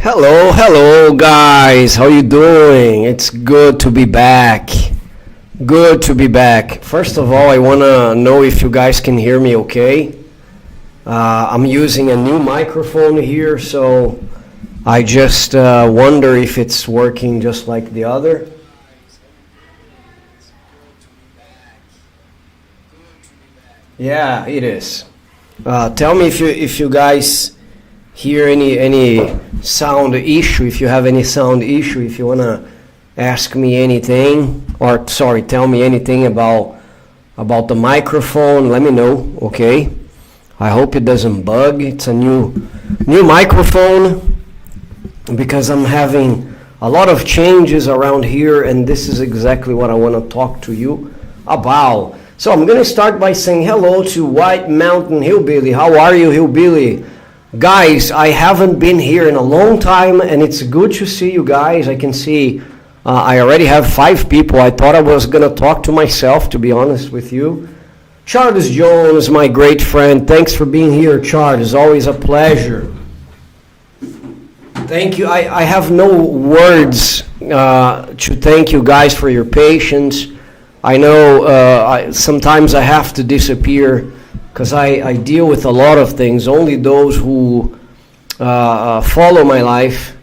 Hello guys. How you doing? It's good to be back. Good to be back. First of all, I want to know if you guys can hear me okay. I'm using a new microphone here, so I just wonder if it's working just like the other. Yeah, it is. Tell me if you guys hear any sound issue, if you have any sound issue, if you want to ask me anything, or sorry, tell me anything about the microphone, let me know, okay? I hope it doesn't bug. It's a new microphone because I'm having a lot of changes around here, and this is exactly what I want to talk to you about. So I'm going to start by saying hello to White Mountain Hillbilly. How are you, Hillbilly? Guys, I haven't been here in a long time, and it's good to see you guys. I can see I already have 5 people. I thought I was going to talk to myself, to be honest with you. Charles Jones, my great friend. Thanks for being here, Charles. It's always a pleasure. Thank you. I have no words to thank you guys for your patience. I know sometimes I have to disappear because I deal with a lot of things. Only those who follow my life,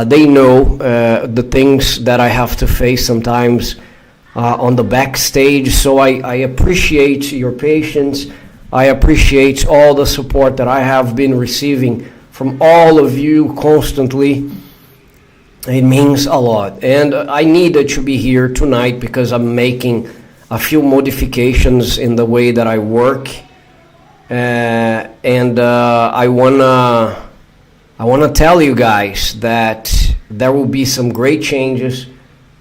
they know the things that I have to face sometimes on the backstage. So I appreciate your patience. I appreciate all the support that I have been receiving from all of you constantly. It means a lot. And I needed to be here tonight because I'm making a few modifications in the way that I work, and I wanna tell you guys that there will be some great changes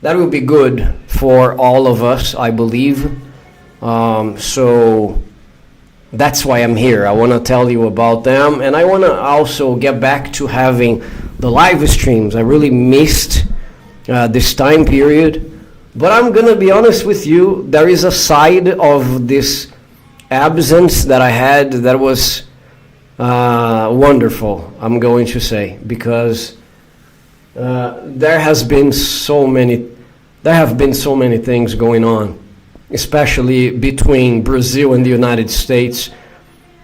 that will be good for all of us, I believe. So that's why I'm here. I want to tell you about them, and I want to also get back to having the live streams. I really missed this time period. But I'm going to be honest with you, there is a side of this absence that I had that was wonderful, I'm going to say, because there have been so many things going on, especially between Brazil and the United States,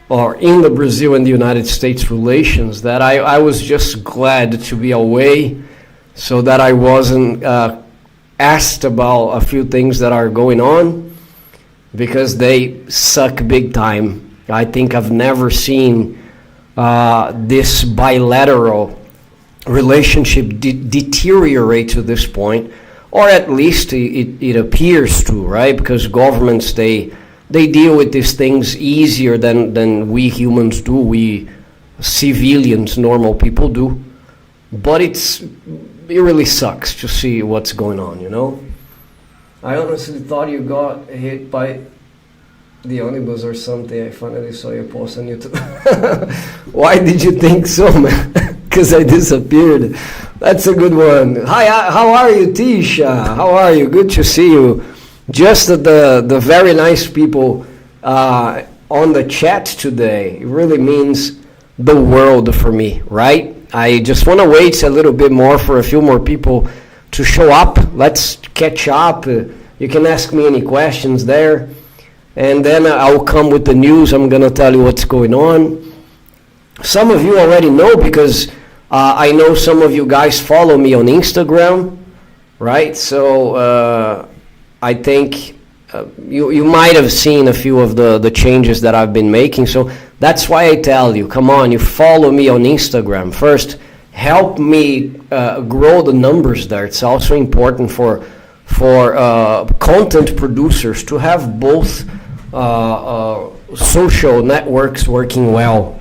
or in the Brazil and the United States relations, that I was just glad to be away so that I wasn't asked about a few things that are going on, because they suck big time. I think I've never seen this bilateral relationship deteriorate to this point, or at least it appears to, right? Because governments, they deal with these things easier than we humans do, we civilians, normal people do. But it really sucks to see what's going on, you know? I honestly thought you got hit by the omnibus or something. I finally saw your post on YouTube. Why did you think so, man? Because I disappeared. That's a good one. Hi, how are you, Tisha? How are you? Good to see you. Just the very nice people on the chat today. It really means the world for me, right? I just want to wait a little bit more for a few more people to show up. Let's catch up. You can ask me any questions there. And then I'll come with the news. I'm going to tell you what's going on. Some of you already know because I know some of you guys follow me on Instagram, right? So I think you might have seen a few of the changes that I've been making. So that's why I tell you, come on, you follow me on Instagram. First, help me grow the numbers there. It's also important for content producers to have both social networks working well,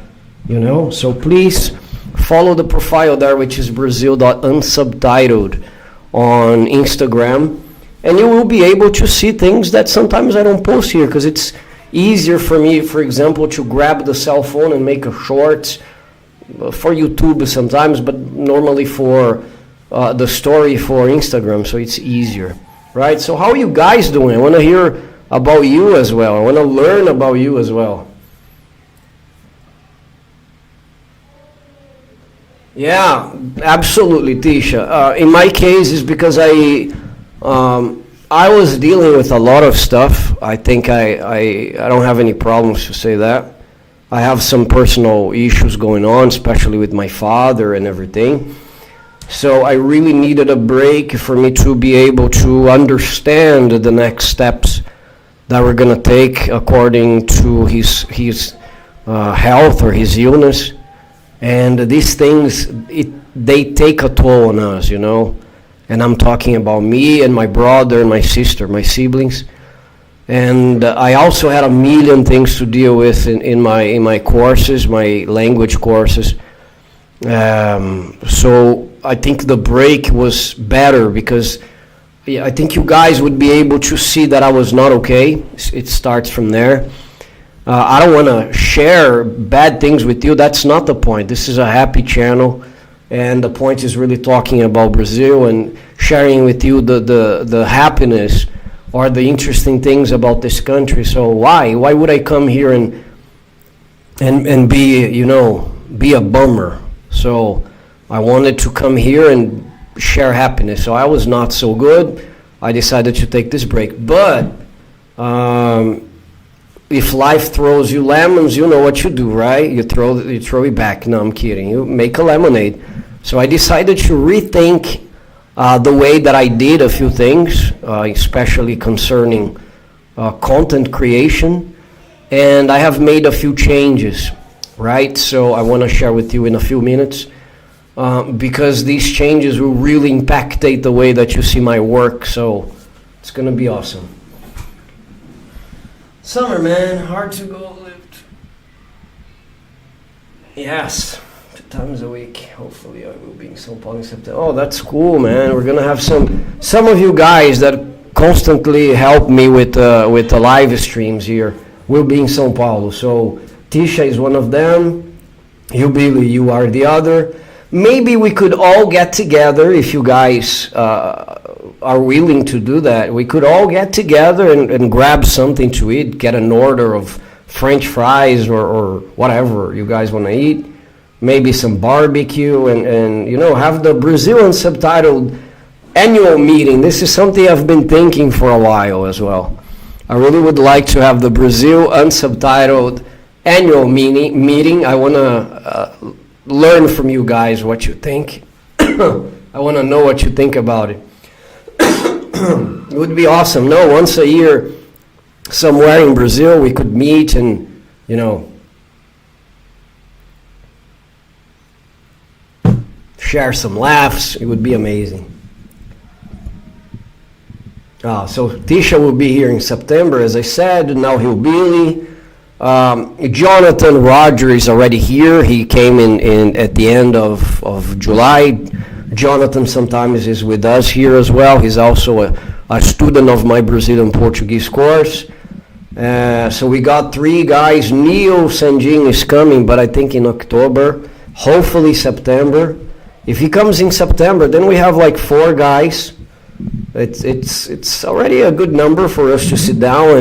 you know? So please follow the profile there, which is Brazil.unsubtitled on Instagram. And you will be able to see things that sometimes I don't post here, because it's easier for me, for example, to grab the cell phone and make a short for YouTube sometimes, but normally for the story for Instagram, so it's easier, right? So how are you guys doing? I want to hear about you as well. I want to learn about you as well. Yeah, absolutely, Tisha. In my case, is because I was dealing with a lot of stuff. I think I don't have any problems to say that. I have some personal issues going on, especially with my father and everything. So I really needed a break for me to be able to understand the next steps that we're gonna take according to his health or his illness. And these things, they take a toll on us, you know. And I'm talking about me and my brother and my sister, my siblings. And I also had a million things to deal with in my courses, my language courses. So I think the break was better because I think you guys would be able to see that I was not okay. It starts from there. I don't want to share bad things with you. That's not the point. This is a happy channel, and the point is really talking about Brazil and sharing with you the happiness or the interesting things about this country. So why would I come here and be, you know, be a bummer? So I wanted to come here and share happiness. So I was not so good. I decided to take this break. But if life throws you lemons, you know what you do, right? You throw it back. No, I'm kidding. You make a lemonade. So I decided to rethink the way that I did a few things, especially concerning content creation. And I have made a few changes, right? So I want to share with you in a few minutes. Because these changes will really impact the way that you see my work, so it's gonna be awesome. Summer, man, hard to go lift. Yes, 2 times a week. Hopefully I will be in São Paulo in September. Oh, that's cool, man. We're gonna have some of you guys that constantly help me with the live streams here will be in São Paulo. So Tisha is one of them. You are the other. Maybe we could all get together if you guys are willing to do that. We could all get together and grab something to eat, get an order of French fries or whatever you guys want to eat. Maybe some barbecue and you know, have the Brazil Unsubtitled annual meeting. This is something I've been thinking for a while as well. I really would like to have the Brazil Unsubtitled annual meeting. I want to learn from you guys what you think. I want to know what you think about it. It would be awesome. No, once a year, somewhere in Brazil, we could meet and, you know, share some laughs. It would be amazing. So Tisha will be here in September, as I said. Now Hillbilly. Jonathan Roger is already here. He came in at the end of July. Jonathan sometimes is with us here as well. He's also a student of my Brazilian Portuguese course. So we got 3 guys. Neil Sanjin is coming, but I think in October, hopefully September. If he comes in September, then we have like 4 guys. It's already a good number for us to sit down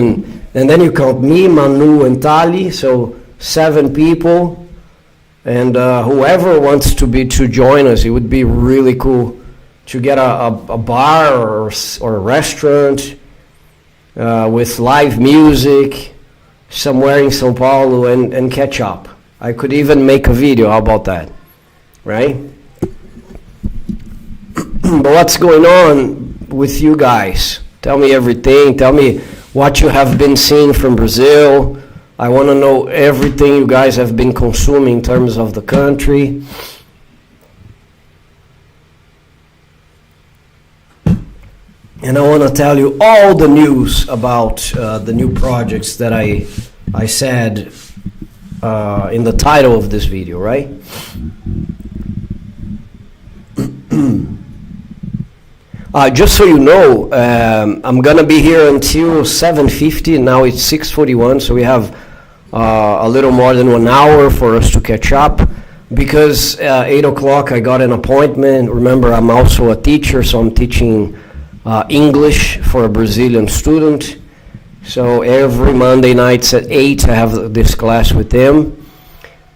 and then you count me, Manu, and Tali, so 7 people. And whoever wants to join us, it would be really cool to get a bar or a restaurant with live music somewhere in São Paulo and catch up. I could even make a video. How about that? Right? But what's going on with you guys? Tell me everything. Tell me what you have been seeing from Brazil. I want to know everything you guys have been consuming in terms of the country. And I want to tell you all the news about the new projects that I said in the title of this video, right? Just so you know, I'm gonna be here until 7:50. Now it's 6:41, so we have a little more than 1 hour for us to catch up. Because 8 o'clock I got an appointment. Remember, I'm also a teacher, so I'm teaching English for a Brazilian student. So every Monday nights at 8 I have this class with them.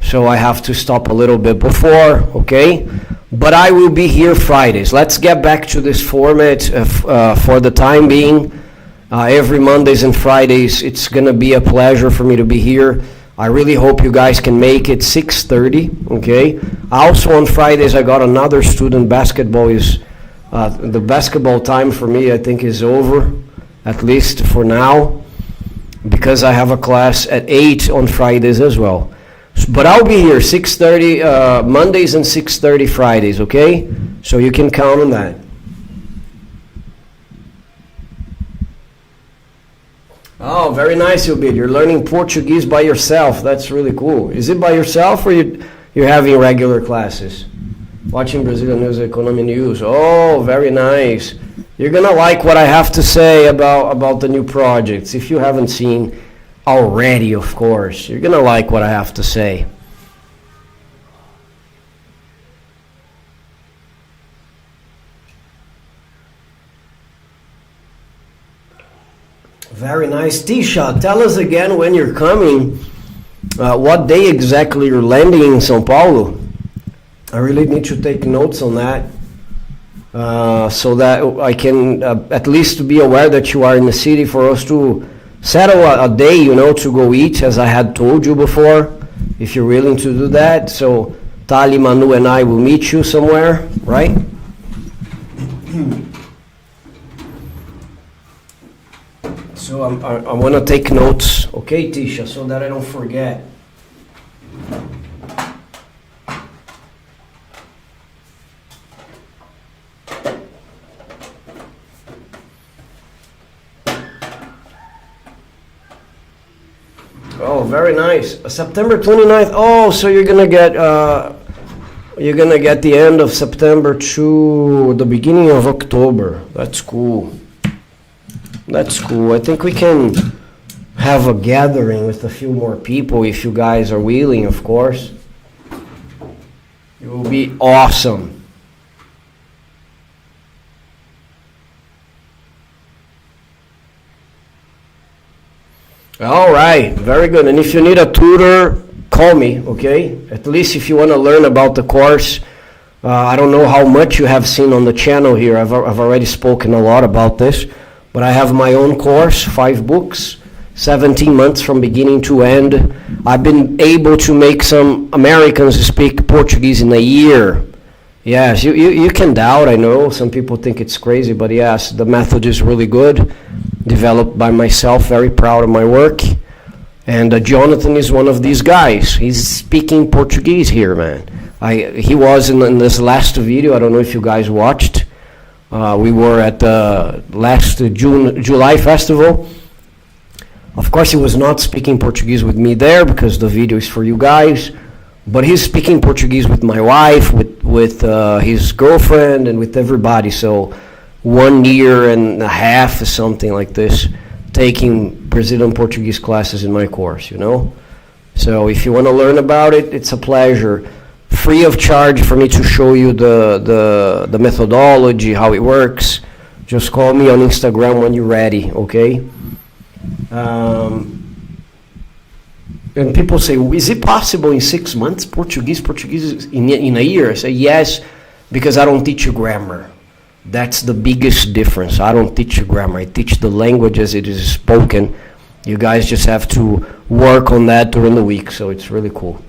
So I have to stop a little bit before, okay? but I will be here Fridays. Let's get back to this format for the time being. Every Mondays and Fridays, it's going to be a pleasure for me to be here. I really hope you guys can make it 6:30, okay? Also on Fridays, I got another student. Basketball is, the basketball time for me, I think, is over, at least for now, because I have a class at 8 on Fridays as well. But I'll be here 6:30 Mondays and 6:30 Fridays, okay? So you can count on that. Oh, very nice, Ubid. You're learning Portuguese by yourself. That's really cool. Is it by yourself or you're having regular classes? Watching Brazilian news, economy news. Oh, very nice. You're going to like what I have to say about the new projects. If you haven't seen already, of course, you're going to like what I have to say. Very nice. Tisha, tell us again when you're coming, what day exactly you're landing in São Paulo. I really need to take notes on that so that I can at least be aware that you are in the city for us to settle a day, to go eat, as I had told you before, if you're willing to do that. So Tali, Manu, and I will meet you somewhere, right? So I want to take notes, okay, Tisha, so that I don't forget. Oh, very nice. September 29th. Oh, so you're gonna get the end of September to the beginning of October. That's cool. That's cool. I think we can have a gathering with a few more people if you guys are willing, of course. It will be awesome. All right, very good. And if you need a tutor, call me, okay? At least if you want to learn about the course. I don't know how much you have seen on the channel here. I've already spoken a lot about this. But I have my own course, 5 books, 17 months from beginning to end. I've been able to make some Americans speak Portuguese in a year. Yes, you can doubt, I know. Some people think it's crazy, but yes, the method is really good. Developed by myself, very proud of my work. And Jonathan is one of these guys. He's speaking Portuguese here, man. He was in this last video. I don't know if you guys watched. We were at the last July festival. Of course, he was not speaking Portuguese with me there because the video is for you guys. But he's speaking Portuguese with my wife, with his girlfriend, and with everybody. So 1 year and a half or something like this, taking Brazilian Portuguese classes in my course, So if you want to learn about it, it's a pleasure. Free of charge for me to show you the methodology, how it works. Just call me on Instagram when you're ready, okay? And people say, is it possible in 6 months, Portuguese in a year? I say, yes, because I don't teach you grammar. That's the biggest difference. I don't teach you grammar. I teach the language as it is spoken. You guys just have to work on that during the week, so it's really cool.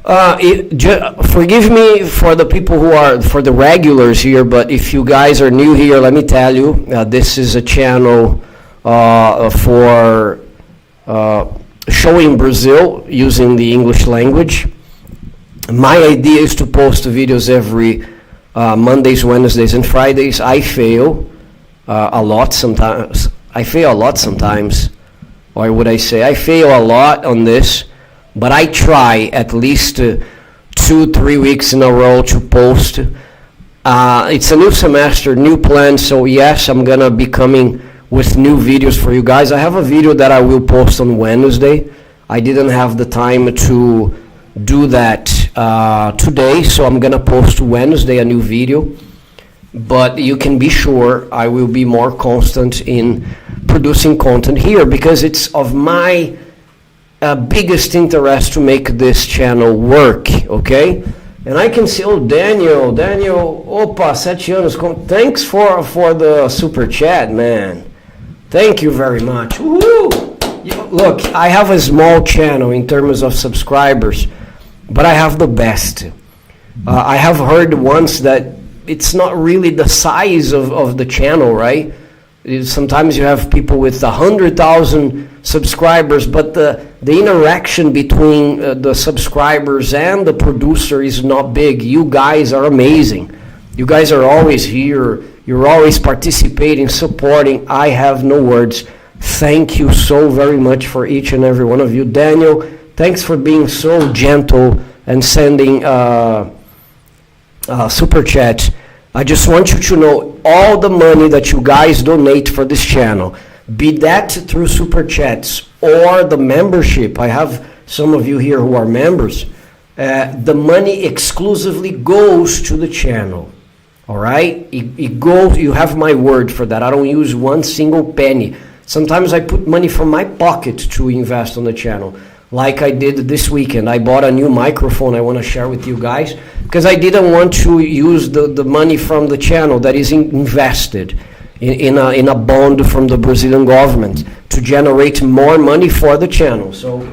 Forgive me for the people for the regulars here, but if you guys are new here, let me tell you, this is a channel for showing Brazil using the English language. My idea is to post videos every Mondays, Wednesdays, and Fridays. I fail a lot sometimes. Or would I say I fail a lot on this. But I try at least 2-3 weeks in a row to post. It's a new semester, new plan, so yes, I'm gonna be coming with new videos for you guys. I have a video that I will post on Wednesday. I didn't have the time to do that today, so I'm gonna post Wednesday a new video. But you can be sure I will be more constant in producing content here because it's of my biggest interest to make this channel work, okay? And I can see, oh, Daniel, opa, 7 anos. Thanks for the super chat, man. Thank you very much. Woo! Look, I have a small channel in terms of subscribers, but I have the best. I have heard once that it's not really the size of the channel, right? Sometimes you have people with 100,000 subscribers, but the interaction between the subscribers and the producer is not big. You guys are amazing. You guys are always here. You're always participating, supporting. I have no words. Thank you so very much for each and every one of you. Daniel, thanks for being so gentle and sending super chats. I just want you to know all the money that you guys donate for this channel, be that through super chats or the membership. I have some of you here who are members. The money exclusively goes to the channel. All right? It goes, you have my word for that. I don't use one single penny. Sometimes I put money from my pocket to invest on the channel. Like I did this weekend. I bought a new microphone I want to share with you guys because I didn't want to use the money from the channel that is invested in a bond from the Brazilian government to generate more money for the channel. So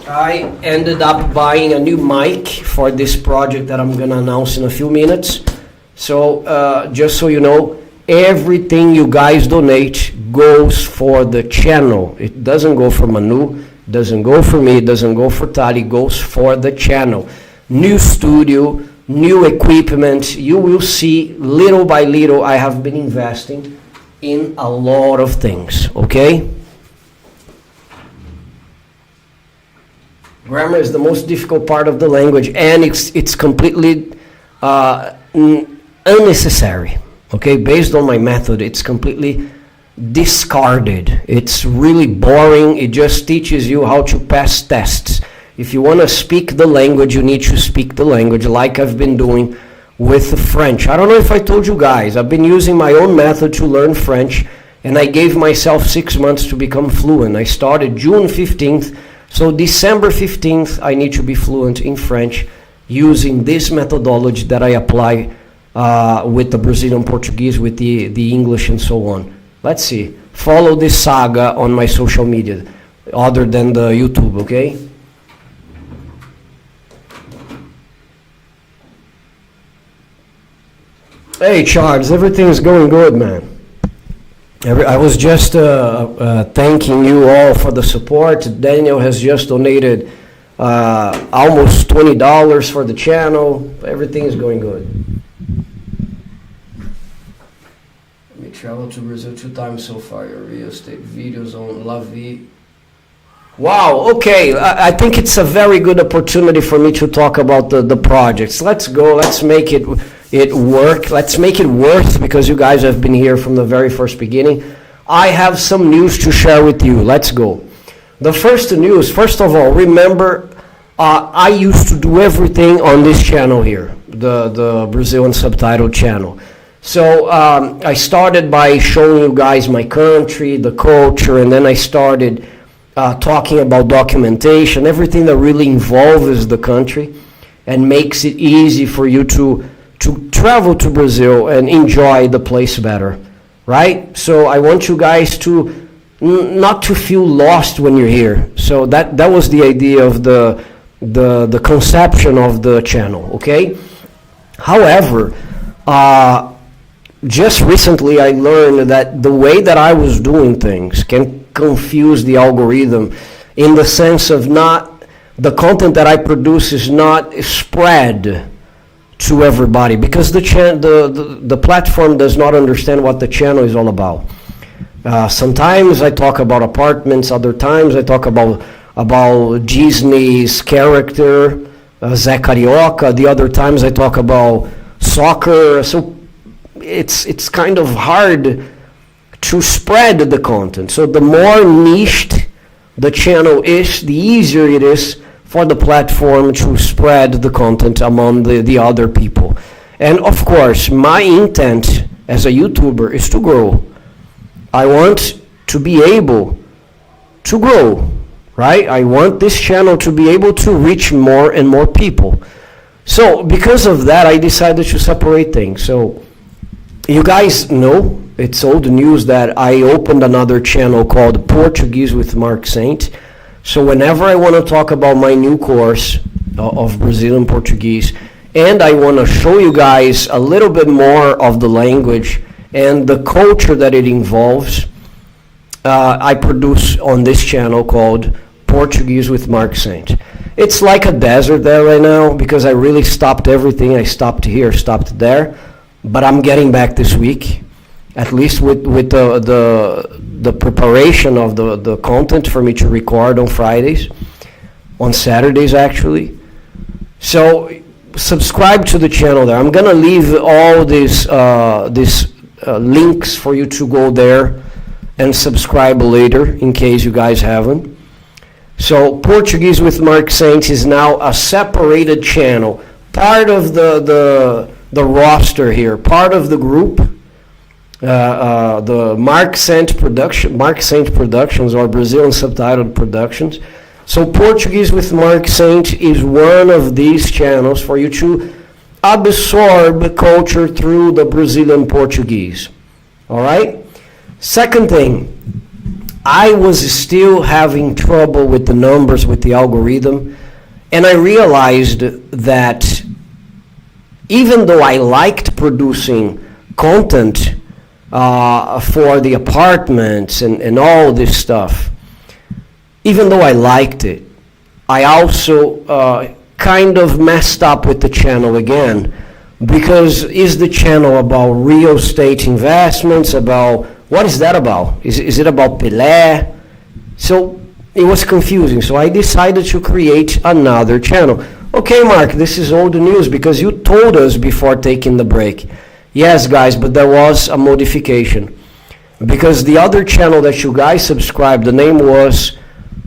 I ended up buying a new mic for this project that I'm going to announce in a few minutes. So just so you know, everything you guys donate goes for the channel. It doesn't go for Manu, doesn't go for me, doesn't go for Tali, it goes for the channel. New studio, new equipment. You will see little by little I have been investing in a lot of things, okay? Grammar is the most difficult part of the language, and it's completely unnecessary. Okay, based on my method, it's completely discarded. It's really boring. It just teaches you how to pass tests. If you want to speak the language, you need to speak the language like I've been doing with French. I don't know if I told you guys, I've been using my own method to learn French, and I gave myself 6 months to become fluent. I started June 15th, so December 15th, I need to be fluent in French using this methodology that I apply with the Brazilian Portuguese, with the English and so on. Let's see. Follow this saga on my social media, other than the YouTube, okay? Hey Charles, everything's going good, man. I was just thanking you all for the support. Daniel has just donated almost $20 for the channel. Everything is going good. We traveled to Brazil 2 times so far. Your real estate videos on La Vie. Wow, okay. I think it's a very good opportunity for me to talk about the projects. Let's go. Let's make it work. Let's make it worth, because you guys have been here from the very first beginning. I have some news to share with you. Let's go. The first news, first of all, remember, I used to do everything on this channel here, the Brazilian subtitle channel. So I started by showing you guys my country, the culture, and then I started talking about documentation, everything that really involves the country and makes it easy for you to travel to Brazil and enjoy the place better, right? So I want you guys to not to feel lost when you're here. So that was the idea of the conception of the channel, okay? However, just recently I learned that the way that I was doing things can confuse the algorithm, in the sense of not, the content that I produce is not spread to everybody, because the platform does not understand what the channel is all about. Sometimes I talk about apartments, other times I talk about Disney's character, Zé Carioca, the other times I talk about soccer. So it's kind of hard to spread the content. So the more niched the channel is, the easier it is for the platform to spread the content among the other people. And of course, my intent as a YouTuber is to grow. I want to be able to grow, right? I want this channel to be able to reach more and more people. So because of that, I decided to separate things. So you guys know, it's old news that I opened another channel called Portuguese with Mark Saint. So whenever I want to talk about my new course of Brazilian Portuguese, and I want to show you guys a little bit more of the language and the culture that it involves, I produce on this channel called Portuguese with Mark Saint. It's like a desert there right now because I really stopped everything. I stopped here, stopped there, but I'm getting back this week, at least with the preparation of the content for me to record on Fridays, on Saturdays actually. So subscribe to the channel there. I'm gonna leave all these links for you to go there and subscribe later in case you guys haven't. So Portuguese with Mark Saint is now a separated channel, part of the roster here, part of the group, the Mark Saint Productions or Brazilian Subtitled Productions. So Portuguese with Mark Saint is one of these channels for you to absorb culture through the Brazilian Portuguese. All right? Second thing, I was still having trouble with the numbers, with the algorithm, and I realized that even though I liked producing content for the apartments and all this stuff, even though I liked it, I also kind of messed up with the channel again, because is the channel about real estate investments, about what is that about? Is it about Pelé? So it was confusing. So I decided to create another channel. Okay, Mark, this is old news because you told us before taking the break. Yes, guys, but there was a modification. Because the other channel that you guys subscribed, the name was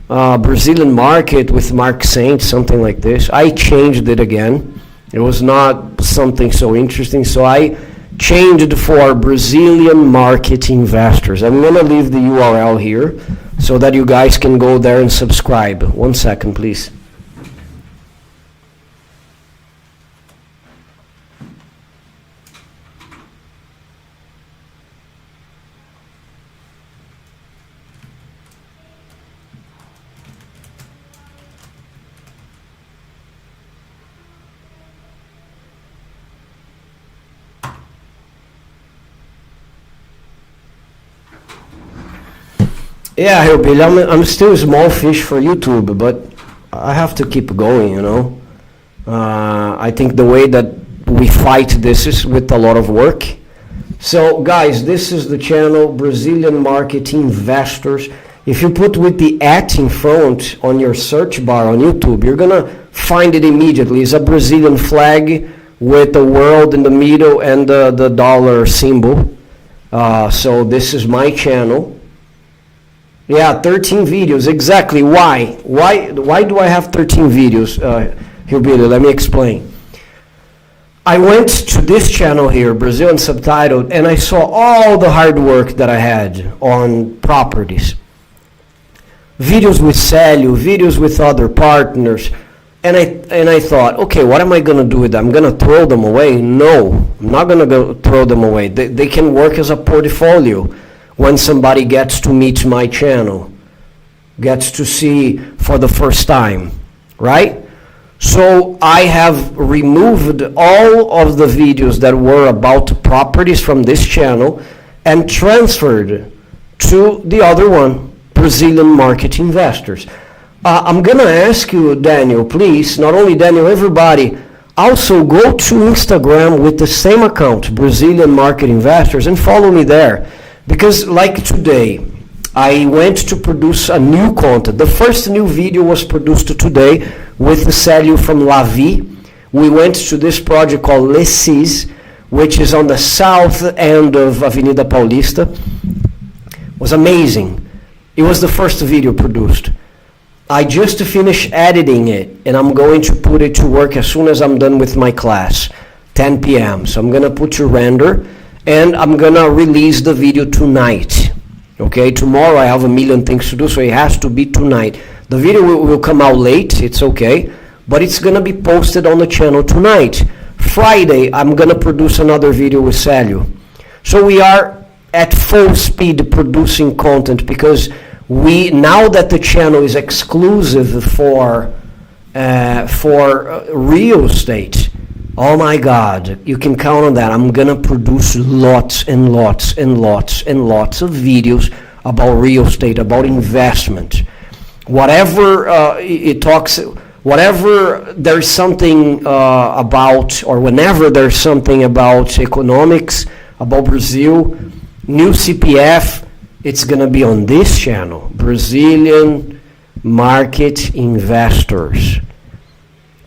Brazilian Market with Mark Saint, something like this. I changed it again. It was not something so interesting, so I changed for Brazilian Market Investors. I'm going to leave the URL here so that you guys can go there and subscribe. 1 second, please. Yeah, Hillbilly, I'm still a small fish for YouTube, but I have to keep going, you know. I think the way that we fight this is with a lot of work. So, guys, this is the channel, Brazilian Market Investors. If you put with the @ in front on your search bar on YouTube, you're going to find it immediately. It's a Brazilian flag with the world in the middle and the dollar symbol. So this is my channel. Yeah, 13 videos, exactly. Why? Why do I have 13 videos? Hillbilly, let me explain. I went to this channel here, Brazilian Subtitled, and I saw all the hard work that I had on properties. Videos with Célio, videos with other partners, and I thought, okay, what am I going to do with them? I'm going to throw them away? No, I'm not going to throw them away. They can work as a portfolio. When somebody gets to meet my channel, gets to see for the first time, right? So I have removed all of the videos that were about properties from this channel and transferred to the other one, Brazilian Market Investors. I'm gonna ask you, Daniel, please, not only Daniel, everybody, also go to Instagram with the same account, Brazilian Market Investors, and follow me there. Because like today, I went to produce a new content. The first new video was produced today with Célio from Lavi. We went to this project called Lecis, which is on the south end of Avenida Paulista. It was amazing. It was the first video produced. I just finished editing it, and I'm going to put it to work as soon as I'm done with my class, 10 p.m. So I'm going to put to render. And I'm gonna release the video tonight. Okay, tomorrow I have a million things to do, so it has to be tonight. The video will come out late, it's okay, but it's gonna be posted on the channel tonight. Friday, I'm gonna produce another video with Célio. So we are at full speed producing content because now that the channel is exclusive for real estate, oh my God, you can count on that. I'm gonna produce lots and lots and lots and lots of videos about real estate, about investment. Whatever whatever there's something about, or whenever there's something about economics, about Brazil, new CPF, it's gonna be on this channel, Brazilian Market Investors.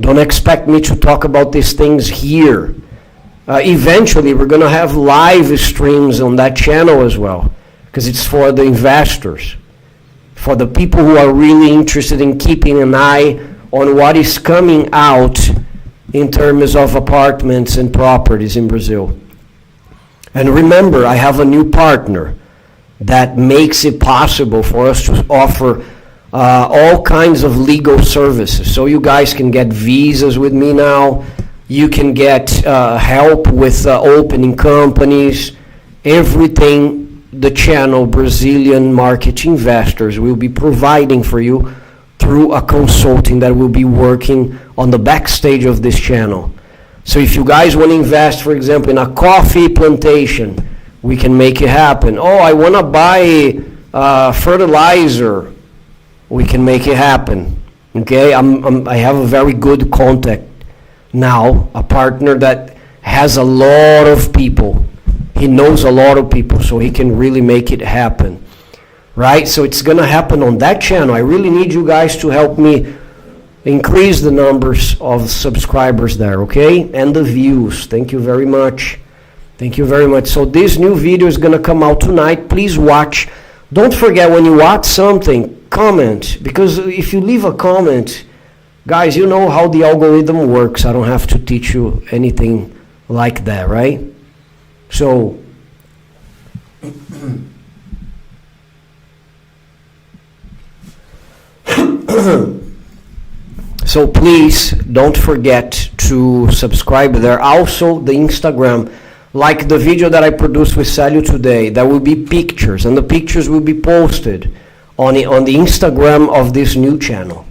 Don't expect me to talk about these things here. Eventually, we're going to have live streams on that channel as well, because it's for the investors, for the people who are really interested in keeping an eye on what is coming out in terms of apartments and properties in Brazil. And remember, I have a new partner that makes it possible for us to offer all kinds of legal services. So you guys can get visas with me now. You can get help with opening companies. Everything the channel Brazilian Market Investors will be providing for you through a consulting that will be working on the backstage of this channel. So if you guys want to invest, for example, in a coffee plantation, we can make it happen. Oh, I want to buy fertilizer. We can make it happen. Okay, I have a very good contact now, a partner that has a lot of people. He knows a lot of people, so he can really make it happen. Right? So it's going to happen on that channel. I really need you guys to help me increase the numbers of subscribers there, okay? And the views. Thank you very much. Thank you very much. So this new video is going to come out tonight. Please watch. Don't forget, when you watch something, comment, because if you leave a comment, guys, you know how the algorithm works. I don't have to teach you anything like that, right? So so please don't forget to subscribe there. Also the Instagram, like the video that I produced with Célio today, there will be pictures, and the pictures will be posted on the Instagram of this new channel.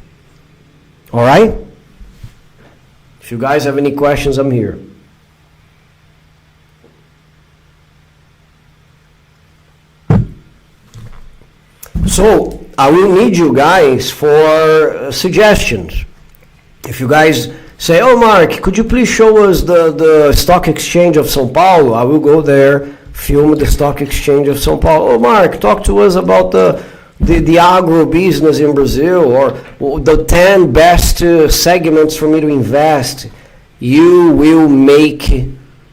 All right? If you guys have any questions, I'm here. So I will need you guys for suggestions. If you guys say, oh Mark, could you please show us the stock exchange of São Paulo? I will go there, film the stock exchange of São Paulo. Oh Mark, talk to us about the agro business in Brazil, or the 10 best segments for me to invest. You will make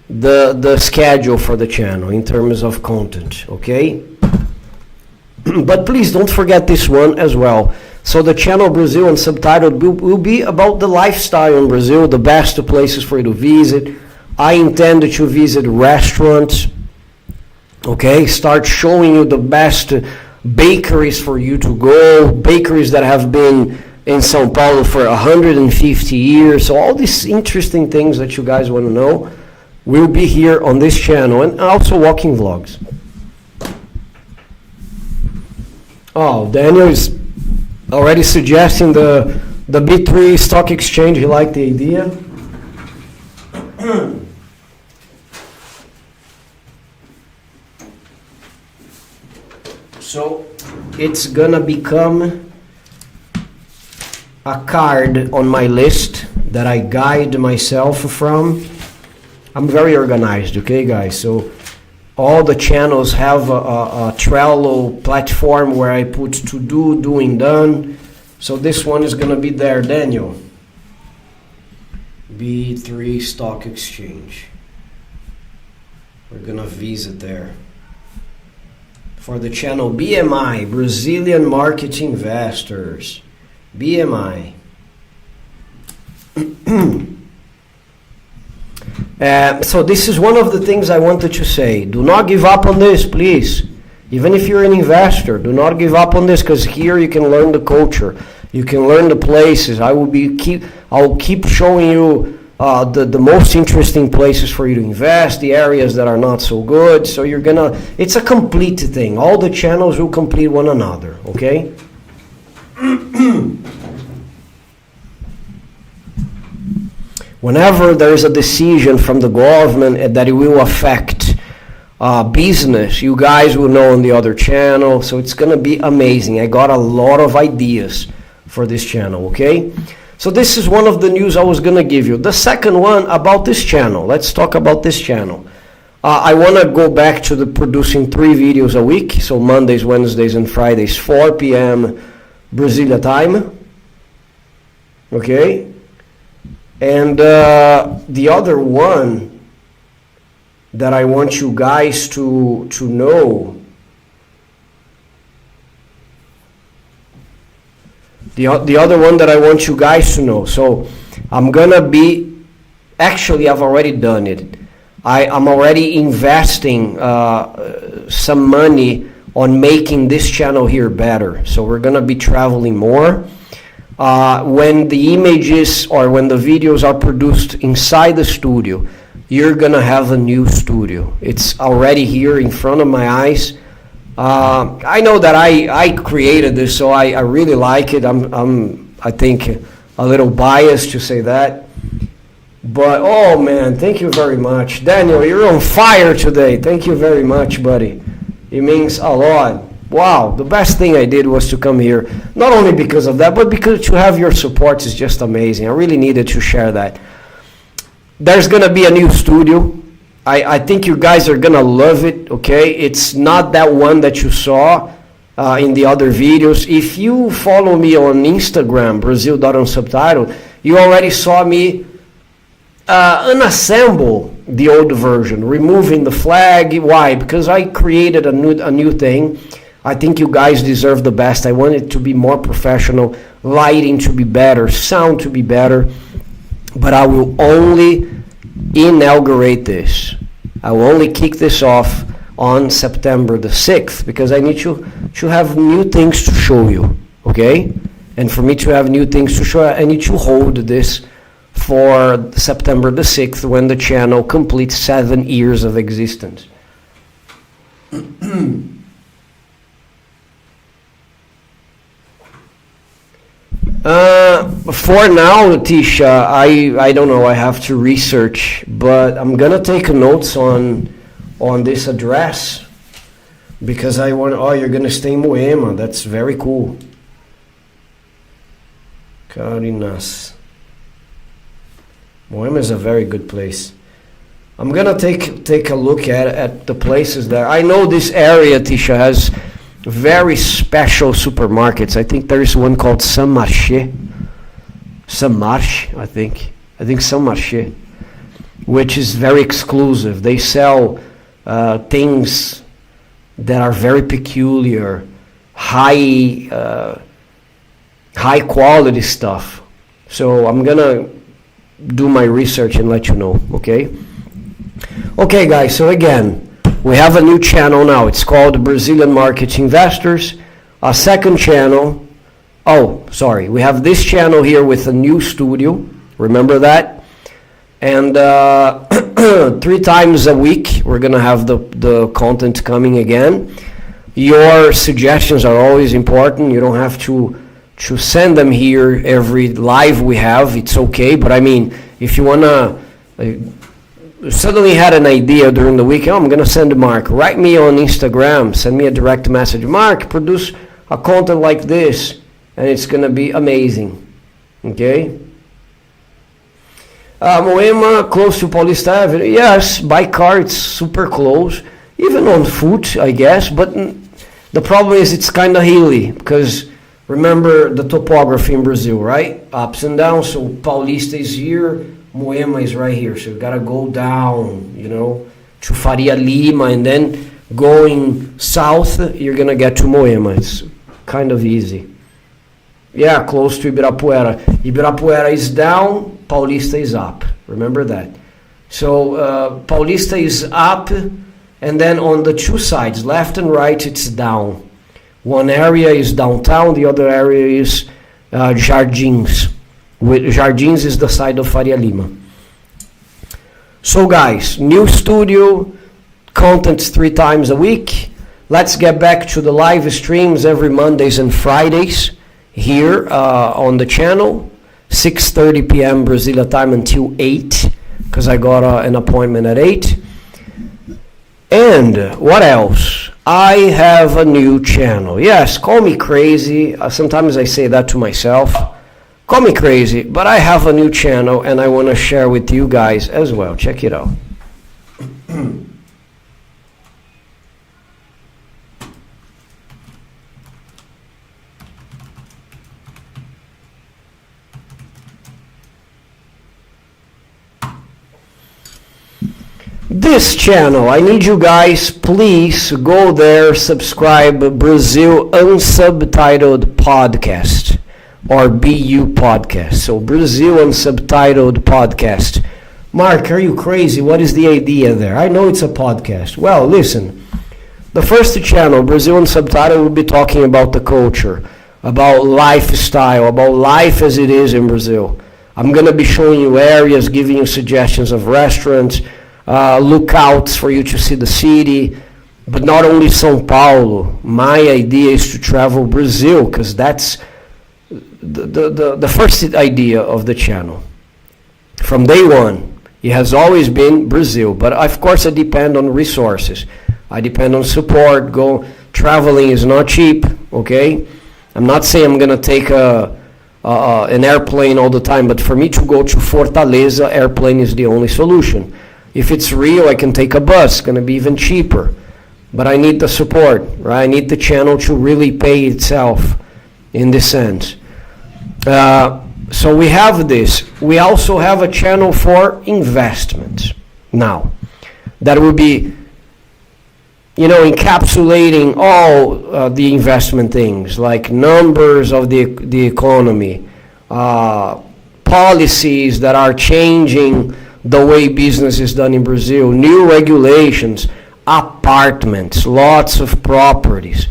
the schedule for the channel in terms of content, okay? But please don't forget this one as well. So the channel Brazil and subtitled will be about the lifestyle in Brazil, the best places for you to visit. I intend to visit restaurants, okay? Start showing you the best bakeries for you to go, bakeries that have been in São Paulo for 150 years. So all these interesting things that you guys want to know will be here on this channel, and also walking vlogs. Oh, Daniel is already suggesting the B3 stock exchange. He liked the idea. So it's gonna become a card on my list that I guide myself from. I'm very organized, okay guys? So all the channels have a Trello platform where I put to do, doing, done. So this one is gonna be there, Daniel. B3 stock exchange. We're gonna visit there. For the channel BMI, Brazilian Market Investors. BMI. So this is one of the things I wanted to say. Do not give up on this, please. Even if you're an investor, do not give up on this, because here you can learn the culture. You can learn the places. I'll keep showing you the most interesting places for you to invest, the areas that are not so good. So it's a complete thing. All the channels will complete one another, okay? Whenever there is a decision from the government that it will affect business, you guys will know on the other channel. So it's gonna be amazing. I got a lot of ideas for this channel, okay? So this is one of the news I was gonna give you. The second one about this channel. Let's talk about this channel. I wanna go back to the producing 3 videos a week. So Mondays, Wednesdays, and Fridays, 4 p.m. Brasilia time, okay? And the other one that I want you guys to know, the other one that I want you guys to know. So I'm gonna be, actually I've already done it. I'm already investing some money on making this channel here better. So we're gonna be traveling more. When the images or when the videos are produced inside the studio, you're gonna have a new studio. It's already here in front of my eyes. I know that I created this, so I really like it. I think a little biased to say that, but oh man, thank you very much, Daniel. You're on fire today. Thank you very much, buddy. It means a lot. Wow, the best thing I did was to come here, not only because of that, but because to have your support is just amazing. I really needed to share that. There's gonna be a new studio. I think you guys are gonna love it, okay? It's not that one that you saw in the other videos. If you follow me on Instagram, Brazil.unsubtitled, you already saw me unassemble the old version, removing the flag. Why? Because I created a new thing. I think you guys deserve the best. I want it to be more professional, lighting to be better, sound to be better, but I will only inaugurate this. I will only kick this off on September the 6th because I need to have new things to show you, okay? And for me to have new things to show, I need to hold this for September the 6th when the channel completes 7 years of existence. For now, Tisha, I don't know, I have to research, but I'm gonna take notes on this address because I want, oh, you're gonna stay in Moema, that's very cool. Carinas. Moema is a very good place. I'm gonna take a look at the places there. I know this area, Tisha, has very special supermarkets. I think there is one called Saint-Marché, I think Saint-Marché, which is very exclusive. They sell things that are very peculiar, high quality stuff. So I'm gonna do my research and let you know, okay? Okay guys, so again, we have a new channel now. It's called Brazilian Market Investors. A second channel. Oh, sorry. We have this channel here with a new studio. Remember that? And 3 times a week, we're going to have the content coming again. Your suggestions are always important. You don't have to send them here every live we have. It's okay. But I mean, if you want to... suddenly had an idea during the week, oh, I'm going to send Mark. Write me on Instagram, send me a direct message. Mark, produce a content like this, and it's going to be amazing. Okay? Moema, close to Paulista Avenue. Yes, by car, it's super close. Even on foot, I guess. But the problem is it's kind of hilly, because remember the topography in Brazil, right? Ups and downs. So Paulista is here. Moema is right here, so you gotta go down, you know, to Faria Lima, and then going south, you're gonna get to Moema. It's kind of easy. Yeah, close to Ibirapuera. Ibirapuera is down, Paulista is up. Remember that. So Paulista is up, and then on the 2 sides, left and right, it's down. One area is downtown, the other area is Jardins. Jardins is the side of Faria Lima. So guys, new studio, contents 3 times a week. Let's get back to the live streams every Mondays and Fridays here on the channel. 6:30 p.m. Brasilia time until 8, because I got an appointment at 8. And what else? I have a new channel. Yes, call me crazy. Sometimes I say that to myself. Call me crazy, but I have a new channel and I want to share with you guys as well. Check it out. This channel, I need you guys, please go there, subscribe, Brazil Unsubtitled Podcast, or BU Podcast. So Brazil Unsubtitled Podcast. Mark, are you crazy? What is the idea there? I know it's a podcast. Well, listen, the first channel, Brazil Unsubtitled, will be talking about the culture, about lifestyle, about life as it is in Brazil. I'm going to be showing you areas, giving you suggestions of restaurants, lookouts for you to see the city, but not only São Paulo. My idea is to travel Brazil, because that's the first idea of the channel. From day one, it has always been Brazil, but of course I depend on resources. I depend on support. Traveling is not cheap, okay? I'm not saying I'm going to take an airplane all the time, but for me to go to Fortaleza, airplane is the only solution. If it's Rio, I can take a bus. It's going to be even cheaper. But I need the support, right? I need the channel to really pay itself in this sense. So we have this. We also have a channel for investments now. That will be, encapsulating all the investment things, like numbers of the economy, policies that are changing the way business is done in Brazil, new regulations, apartments, lots of properties,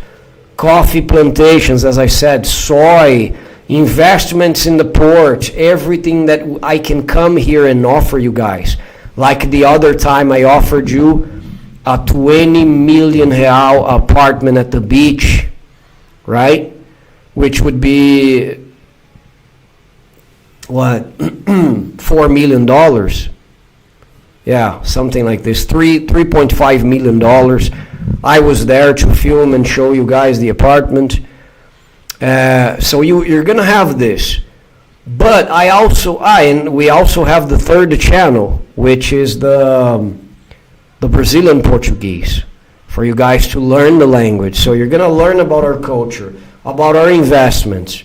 coffee plantations, as I said, soy, investments in the port, everything that I can come here and offer you guys. Like the other time I offered you a 20 million real apartment at the beach, right? Which would be, $4 million? Yeah, something like this, $3.5 million. I was there to film and show you guys the apartment. So you're gonna have this. But we also have the third channel, which is the Brazilian Portuguese, for you guys to learn the language. So you're gonna learn about our culture, about our investments,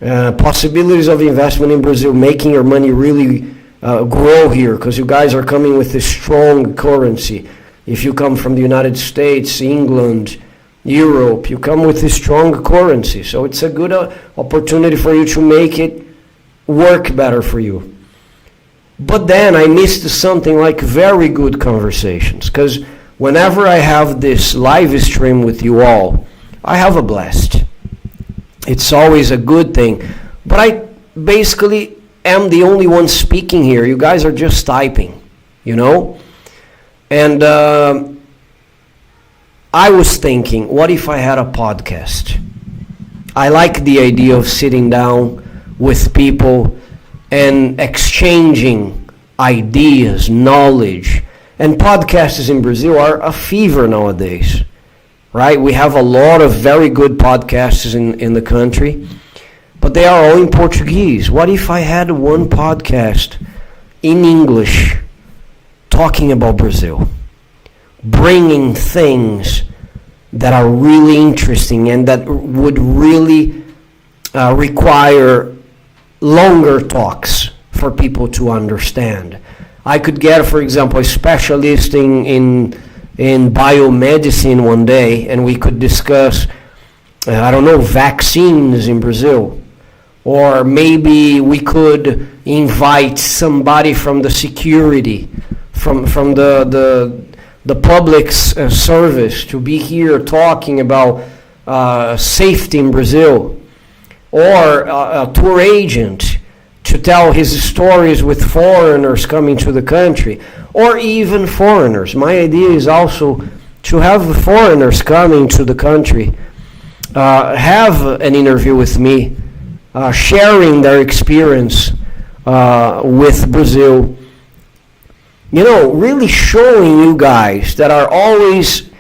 possibilities of investment in Brazil, making your money really grow here, because you guys are coming with a strong currency. If you come from the United States, England, Europe, you come with a strong currency. So it's a good opportunity for you to make it work better for you. But then I missed something like very good conversations, because whenever I have this live stream with you all, I have a blast. It's always a good thing. But I basically am the only one speaking here. You guys are just typing, And I was thinking, what if I had a podcast? I like the idea of sitting down with people and exchanging ideas, knowledge. And podcasts in Brazil are a fever nowadays, right? We have a lot of very good podcasts in the country, but they are all in Portuguese. What if I had one podcast in English talking about Brazil, bringing things that are really interesting and that would really require longer talks for people to understand? I could get, for example, a specialist in biomedicine one day, and we could discuss, vaccines in Brazil. Or maybe we could invite somebody from the security, from the public service, to be here talking about safety in Brazil. or a tour agent to tell his stories with foreigners coming to the country, or even foreigners. My idea is also to have foreigners coming to the country, have an interview with me, sharing their experience with Brazil. You know, really showing you guys that are always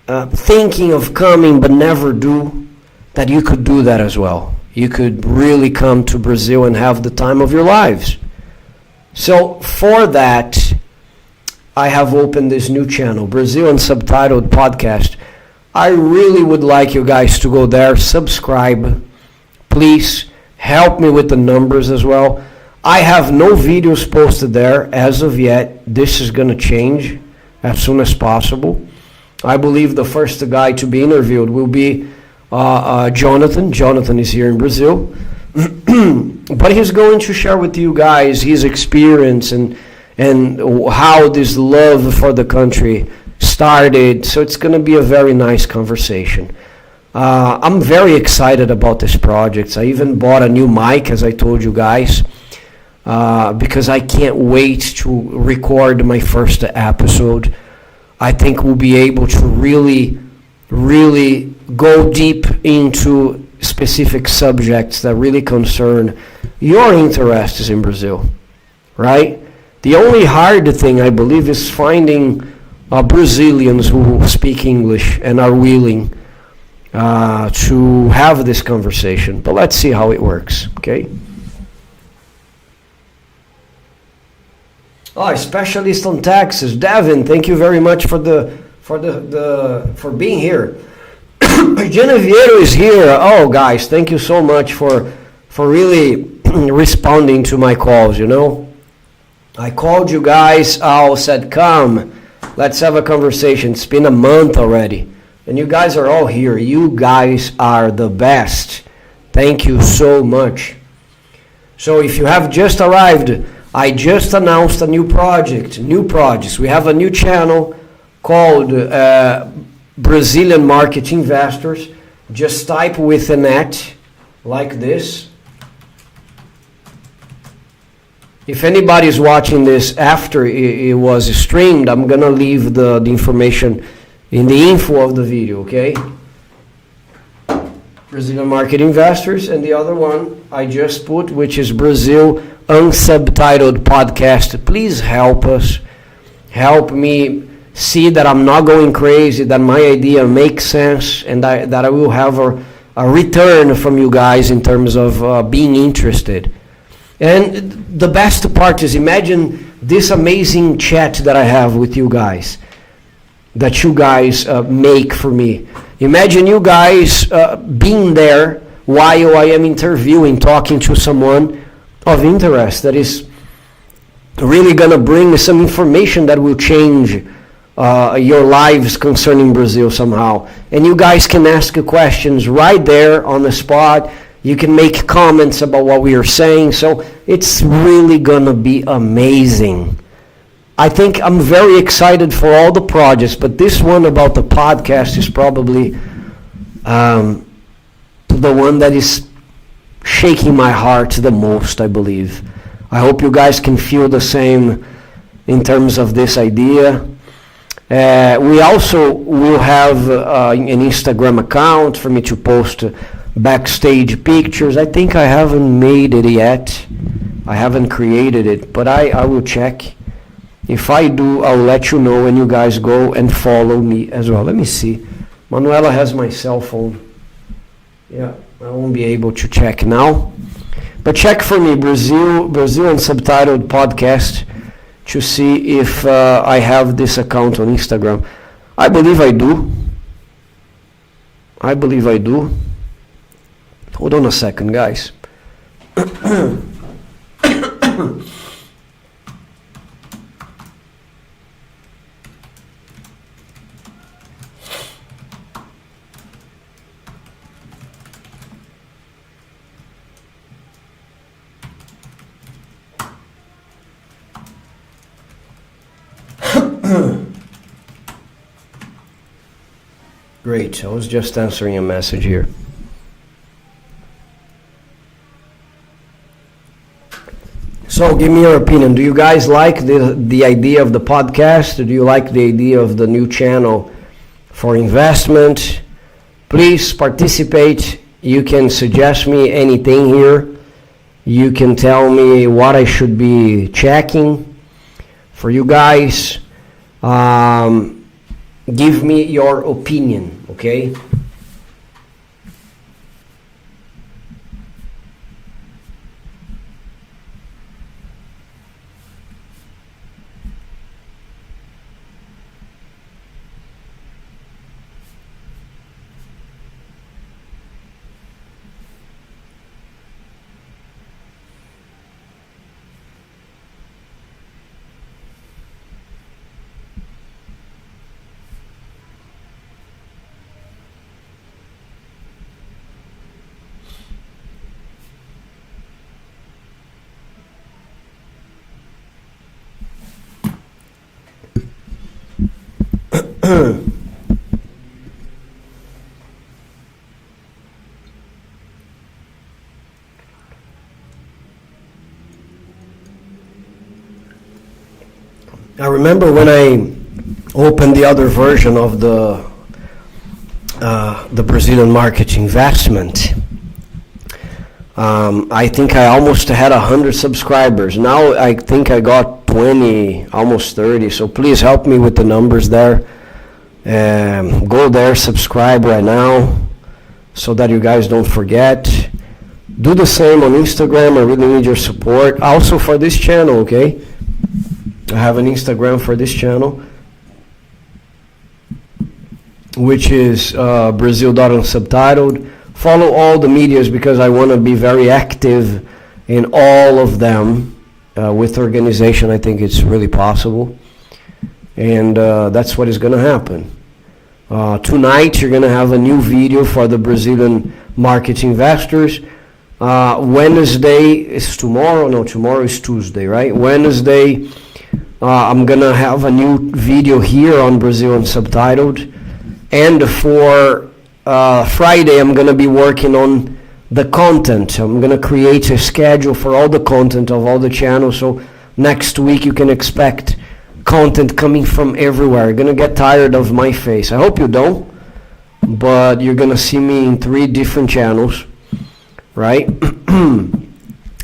thinking of coming but never do, that you could do that as well. You could really come to Brazil and have the time of your lives. So for that, I have opened this new channel, Brazil Unsubtitled Podcast. I really would like you guys to go there, subscribe. Please help me with the numbers as well. I have no videos posted there as of yet. This is going to change as soon as possible. I believe the first guy to be interviewed will be Jonathan. Jonathan is here in Brazil. But he's going to share with you guys his experience and how this love for the country started. So it's going to be a very nice conversation. I'm very excited about this project. I even bought a new mic, as I told you guys, because I can't wait to record my first episode. I think we'll be able to really go deep into specific subjects that really concern your interests in Brazil, right? The only hard thing, I believe, is finding Brazilians who speak English and are willing to have this conversation. But let's see how it works, okay? Oh, specialist on taxes, Devin. Thank you very much for being here. Geneviero is here. Oh, guys, thank you so much for really responding to my calls. You know, I called you guys. I said, come, let's have a conversation. It's been a month already, and you guys are all here. You guys are the best. Thank you so much. So if you have just arrived, I just announced a new projects. We have a new channel called Brazilian Market Investors. Just type with an @ like this. If anybody is watching this after it was streamed, I'm gonna leave the information in the info of the video, okay? Brazilian Market Investors, and the other one I just put, which is Brazil Unsubtitled Podcast. Please help us. Help me see that I'm not going crazy, that my idea makes sense, and that I will have a return from you guys in terms of being interested. And the best part is, imagine this amazing chat that I have with you guys, that you guys make for me. Imagine you guys being there while I am interviewing, talking to someone of interest that is really going to bring some information that will change your lives concerning Brazil somehow. And you guys can ask questions right there on the spot. You can make comments about what we are saying. So it's really going to be amazing. I think I'm very excited for all the projects, but this one about the podcast is probably the one that is shaking my heart the most, I believe. I hope you guys can feel the same in terms of this idea. We also will have an Instagram account for me to post backstage pictures. I think I haven't made it yet. I haven't created it, but I will check. If I do, I'll let you know, and you guys go and follow me as well. Let me see. Manuela has my cell phone. Yeah, I won't be able to check now. But check for me, Brazil Unsubtitled Podcast, to see if I have this account on Instagram. I believe I do. Hold on a second, guys. Great, I was just answering a message here. So give me your opinion. Do you guys like the idea of the podcast? Do you like the idea of the new channel for investment? Please participate. You can suggest me anything here. You can tell me what I should be checking for you guys. Give me your opinion, okay? I remember when I opened the other version of the Brazilian market investment. I think I almost had 100 subscribers. Now I think I got 20, almost 30. So please help me with the numbers there. Go there, subscribe right now, so that you guys don't forget. Do the same on Instagram. I really need your support. Also for this channel, okay? I have an Instagram for this channel, which is Brazil.unsubtitled. Follow all the medias because I want to be very active in all of them. With organization, I think it's really possible. And that's what is going to happen. Tonight, you're going to have a new video for the Brazilian market investors. Wednesday is tomorrow. No, tomorrow is Tuesday, right? Wednesday, I'm going to have a new video here on Brazil Unsubtitled. And for Friday, I'm going to be working on the content. I'm going to create a schedule for all the content of all the channels. So next week, you can expect content coming from everywhere. You're going to get tired of my face. I hope you don't. But you're going to see me in 3 different channels, right?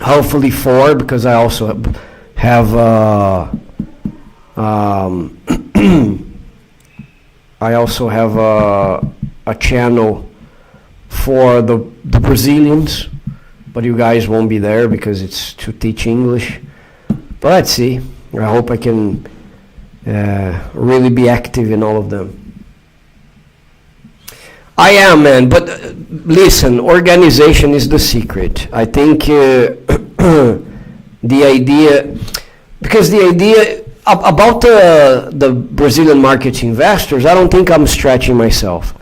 Hopefully 4, because I also have I also have a channel for the Brazilians, but you guys won't be there because it's to teach English. But let's see. I hope I can really be active in all of them. I am, man, but listen, organization is the secret. I think the idea, because the idea about the Brazilian market investors, I don't think I'm stretching myself,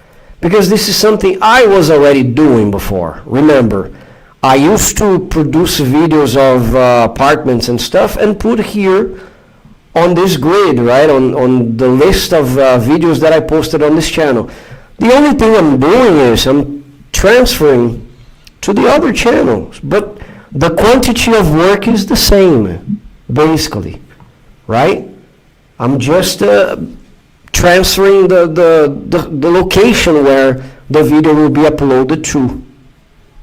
because this is something I was already doing before. Remember, I used to produce videos of apartments and stuff and put here on this grid, right, on the list of videos that I posted on this channel. The only thing I'm doing is I'm transferring to the other channels, but the quantity of work is the same, basically, right? I'm just transferring the location where the video will be uploaded to.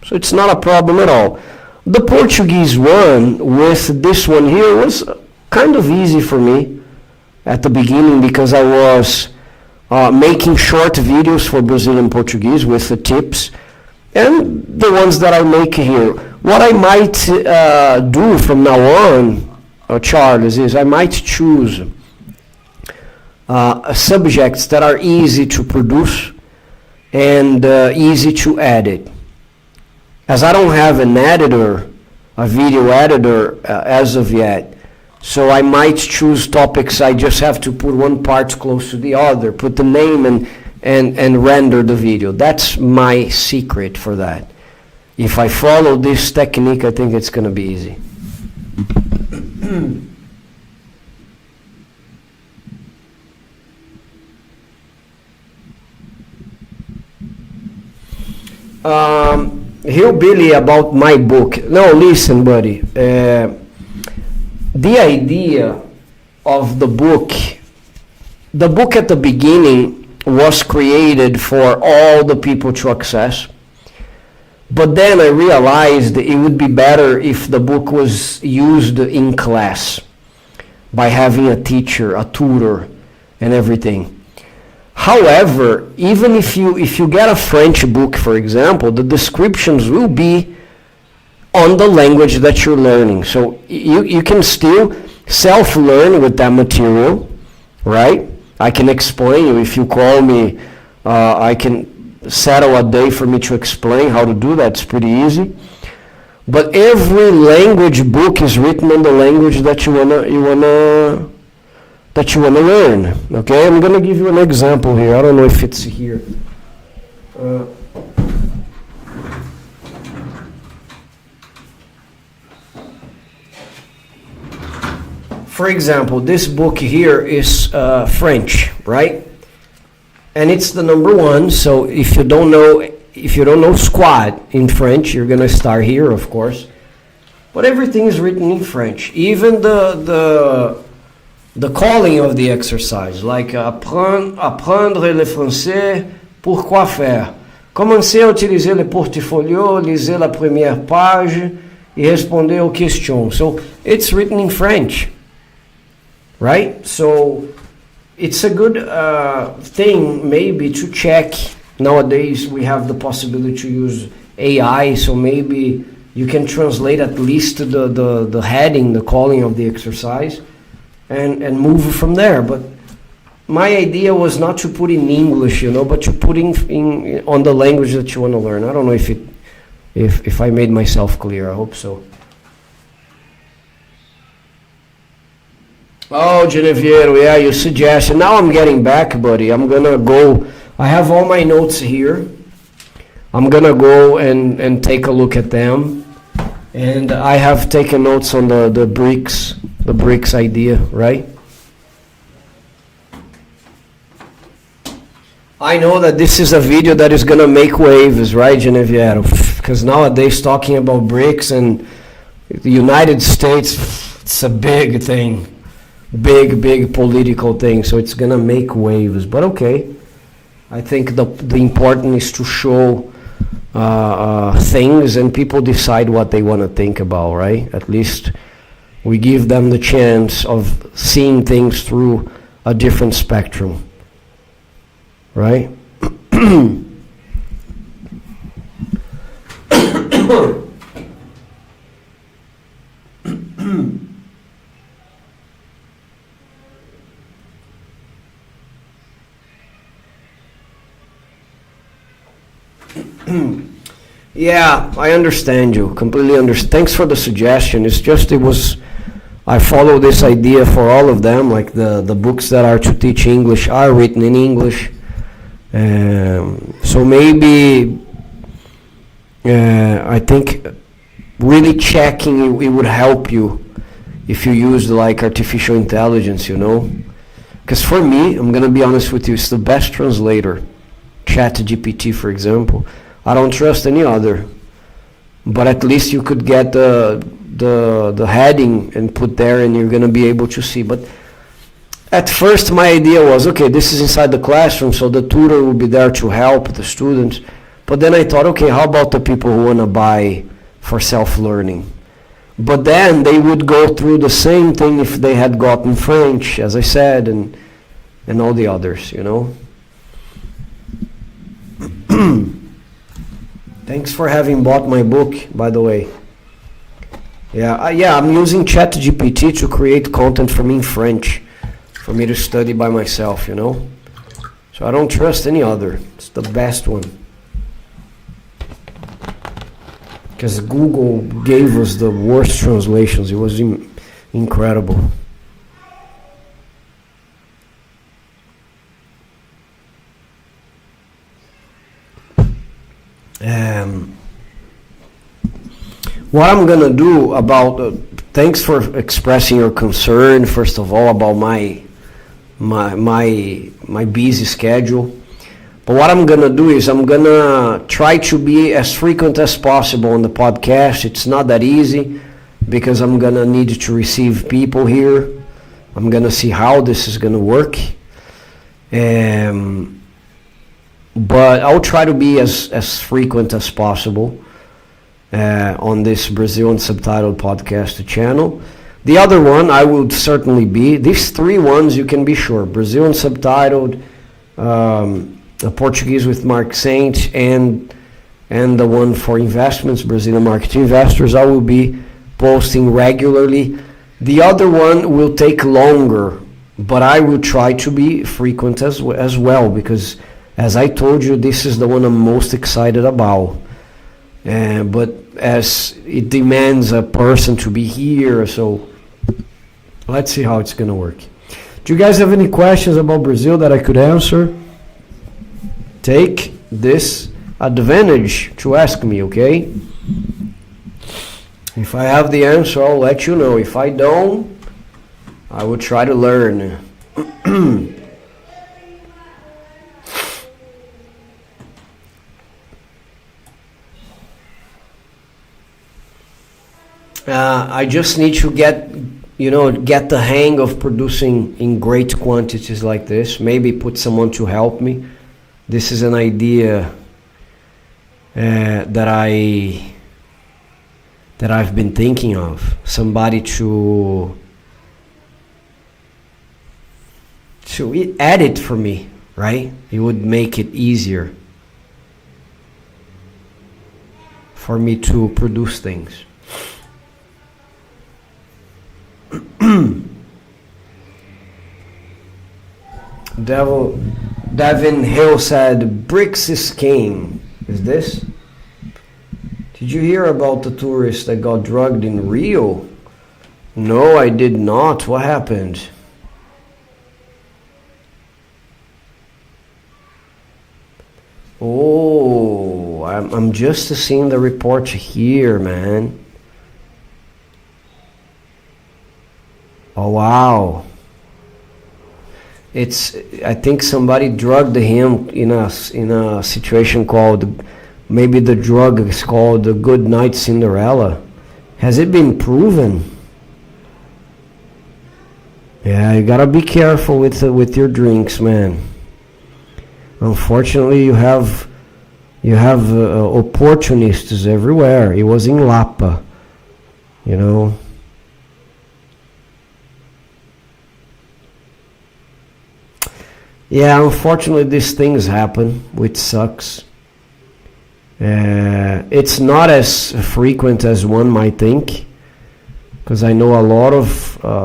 So it's not a problem at all. The Portuguese one with this one here was kind of easy for me at the beginning, because I was making short videos for Brazilian Portuguese with the tips and the ones that I make here. What I might do from now on, Charles, is I might choose subjects that are easy to produce and easy to edit. As I don't have an editor, a video editor as of yet, so I might choose topics I just have to put one part close to the other, put the name and render the video. That's my secret for that. If I follow this technique, I think it's going to be easy. Hillbilly about my book. No, listen, buddy. the idea of the book at the beginning was created for all the people to access. But then I realized it would be better if the book was used in class by having a teacher, a tutor, and everything. However, even if you get a French book, for example, the descriptions will be on the language that you're learning. So you can still self-learn with that material, right? I can explain you. If you call me, I can settle a day for me to explain how to do that. It's pretty easy. But every language book is written in the language that you wanna learn. Okay, I'm gonna give you an example here. I don't know if it's here. For example, this book here is French, right? And it's the number 1. So if you don't know squat in French, you're gonna start here, of course. But everything is written in French. Even the calling of the exercise, like apprendre le français, pourquoi faire? Commencez à utiliser le portfolio, lisez la première page et respondez aux questions. So it's written in French, right? So it's a good thing maybe to check. Nowadays we have the possibility to use AI, so maybe you can translate at least the heading, the calling of the exercise, and move from there. But my idea was not to put in English, but to put in on the language that you want to learn. I don't know if I made myself clear. I hope so. Oh, Geneviero, yeah, you suggested. Now I'm getting back, buddy. I'm gonna go. I have all my notes here. I'm gonna go and take a look at them. And I have taken notes on the bricks idea, right? I know that this is a video that is gonna make waves, right, Geneviero? Because nowadays talking about bricks and the United States, it's a big thing. Big political thing, so it's gonna make waves. But okay, I think the important is to show things and people decide what they want to think about, right? At least we give them the chance of seeing things through a different spectrum, right? Yeah, I understand you. Completely understand. Thanks for the suggestion. It's just I follow this idea for all of them. Like the books that are to teach English are written in English. So maybe I think really checking it would help you if you use like artificial intelligence, Because for me, I'm gonna be honest with you, it's the best translator. ChatGPT, for example. I don't trust any other, but at least you could get the heading and put there, and you're gonna be able to see. But at first, my idea was, okay, this is inside the classroom, so the tutor will be there to help the students. But then I thought, okay, how about the people who wanna buy for self-learning? But then they would go through the same thing if they had gotten French, as I said, and all the others, Thanks for having bought my book, by the way. Yeah, I'm using ChatGPT to create content for me in French, for me to study by myself, So I don't trust any other. It's the best one. Because Google gave us the worst translations. It was incredible. What I'm gonna do about thanks for expressing your concern, first of all, about my busy schedule. But what I'm gonna do is I'm gonna try to be as frequent as possible on the podcast. It's not that easy, because I'm gonna need to receive people here. I'm gonna see how this is gonna work. But I'll try to be as frequent as possible on this Brazilian Subtitled podcast channel. The other one I would certainly be, these three ones you can be sure, Brazilian Subtitled, Portuguese with Mark Saint, and the one for investments, Brazilian Market Investors, I will be posting regularly. The other one will take longer, but I will try to be frequent as well, because as I told you, this is the one I'm most excited about. But as it demands a person to be here, so let's see how it's going to work. Do you guys have any questions about Brazil that I could answer? Take this advantage to ask me, okay? If I have the answer, I'll let you know. If I don't, I will try to learn. I just need to get the hang of producing in great quantities like this. Maybe put someone to help me. This is an idea that I've been thinking of. Somebody to edit for me, right? It would make it easier for me to produce things. Devin Hill said, BRICS is king. Is this? Did you hear about the tourist that got drugged in Rio? No, I did not. What happened? Oh, I'm just seeing the report here, man. Oh, wow. I think somebody drugged him in a situation called, maybe the drug is called the Good Night Cinderella. Has it been proven? Yeah, you gotta be careful with your drinks, man. Unfortunately, you have opportunists everywhere. It was in Lapa, you know. Yeah, unfortunately, these things happen, which sucks. It's not as frequent as one might think, because I know a lot of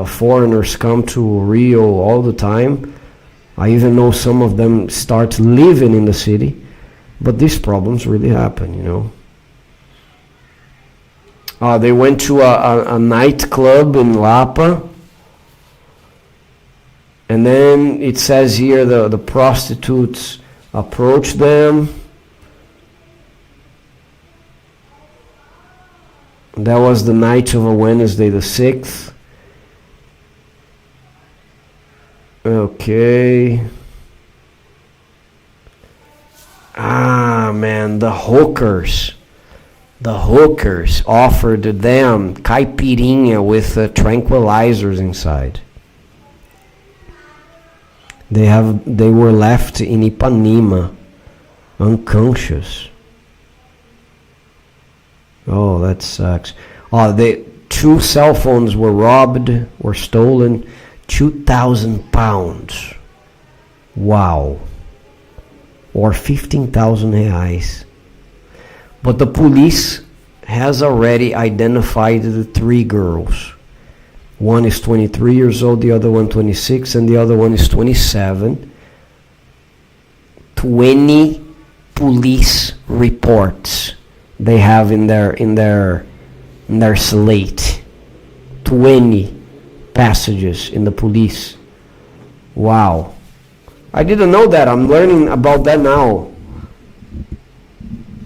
foreigners come to Rio all the time. I even know some of them start living in the city, but these problems really happen, you know. They went to a nightclub in Lapa. And then it says here the prostitutes approached them. That was the night of a Wednesday, the 6th. Okay. Man, the hookers offered them caipirinha with tranquilizers inside. They were left in Ipanema, unconscious. Oh, that sucks. Two cell phones were robbed, were stolen, 2,000 pounds. Wow. Or 15,000 reais. But the police has already identified the three girls. One is 23 years old, the other one 26, and the other one is 27. 20 police reports they have in their slate. 20 passages in the police. Wow. I didn't know that. I'm learning about that now.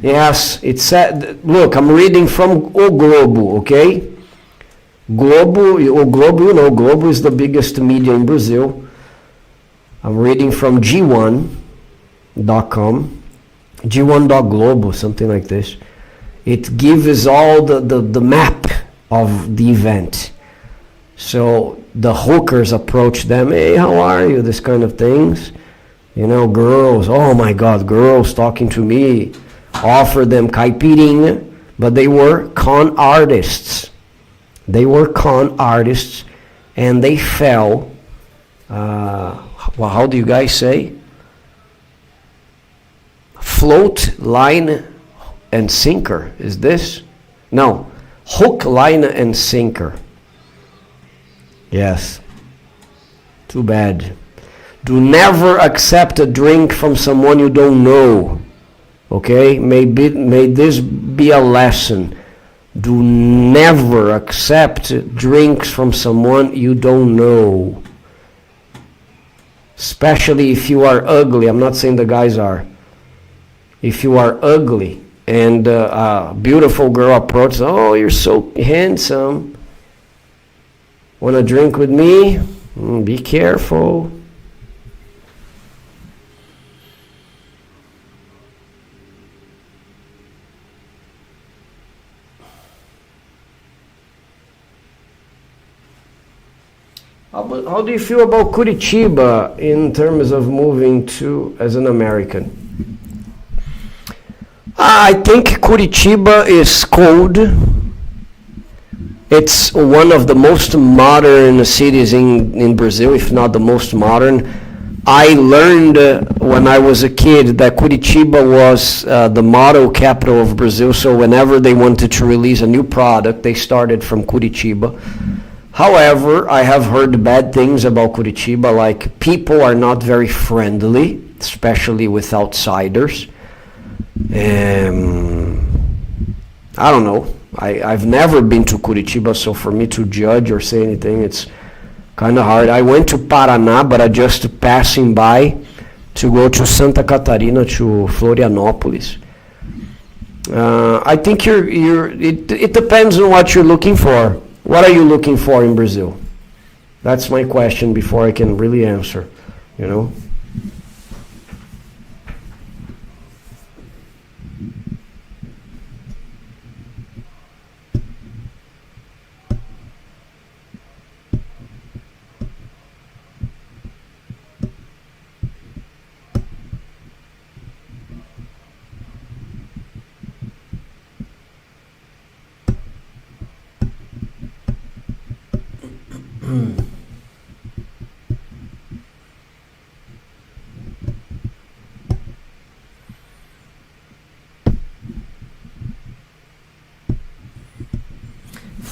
Yes, it said, look, I'm reading from O Globo, okay? Globo, you know, Globo is the biggest media in Brazil. I'm reading from G1.com, G1.globo, something like this. It gives all the map of the event. So the hookers approach them, hey, how are you? This kind of things. You know, girls, oh my God, girls talking to me, offer them caipirinha, but they were con artists. They were con artists, and they fell, well, how do you guys say? Float, line, and sinker, is this? No, hook, line, and sinker. Yes, too bad. Do never accept a drink from someone you don't know. Okay, may this be a lesson. Do never accept drinks from someone you don't know. Especially if you are ugly. I'm not saying the guys are. If you are ugly and a beautiful girl approaches, oh, you're so handsome. Want to drink with me? Be careful. How do you feel about Curitiba in terms of moving to as an American? I think Curitiba is cold. It's one of the most modern cities in Brazil, if not the most modern. I learned when I was a kid that Curitiba was the model capital of Brazil, so whenever they wanted to release a new product, they started from Curitiba. However, I have heard bad things about Curitiba, like people are not very friendly, especially with outsiders. I don't know. I've never been to Curitiba, so for me to judge or say anything, it's kind of hard. I went to Paraná, but I just passing by to go to Santa Catarina, to Florianópolis. I think it depends on what you're looking for. What are you looking for in Brazil? That's my question before I can really answer, you know?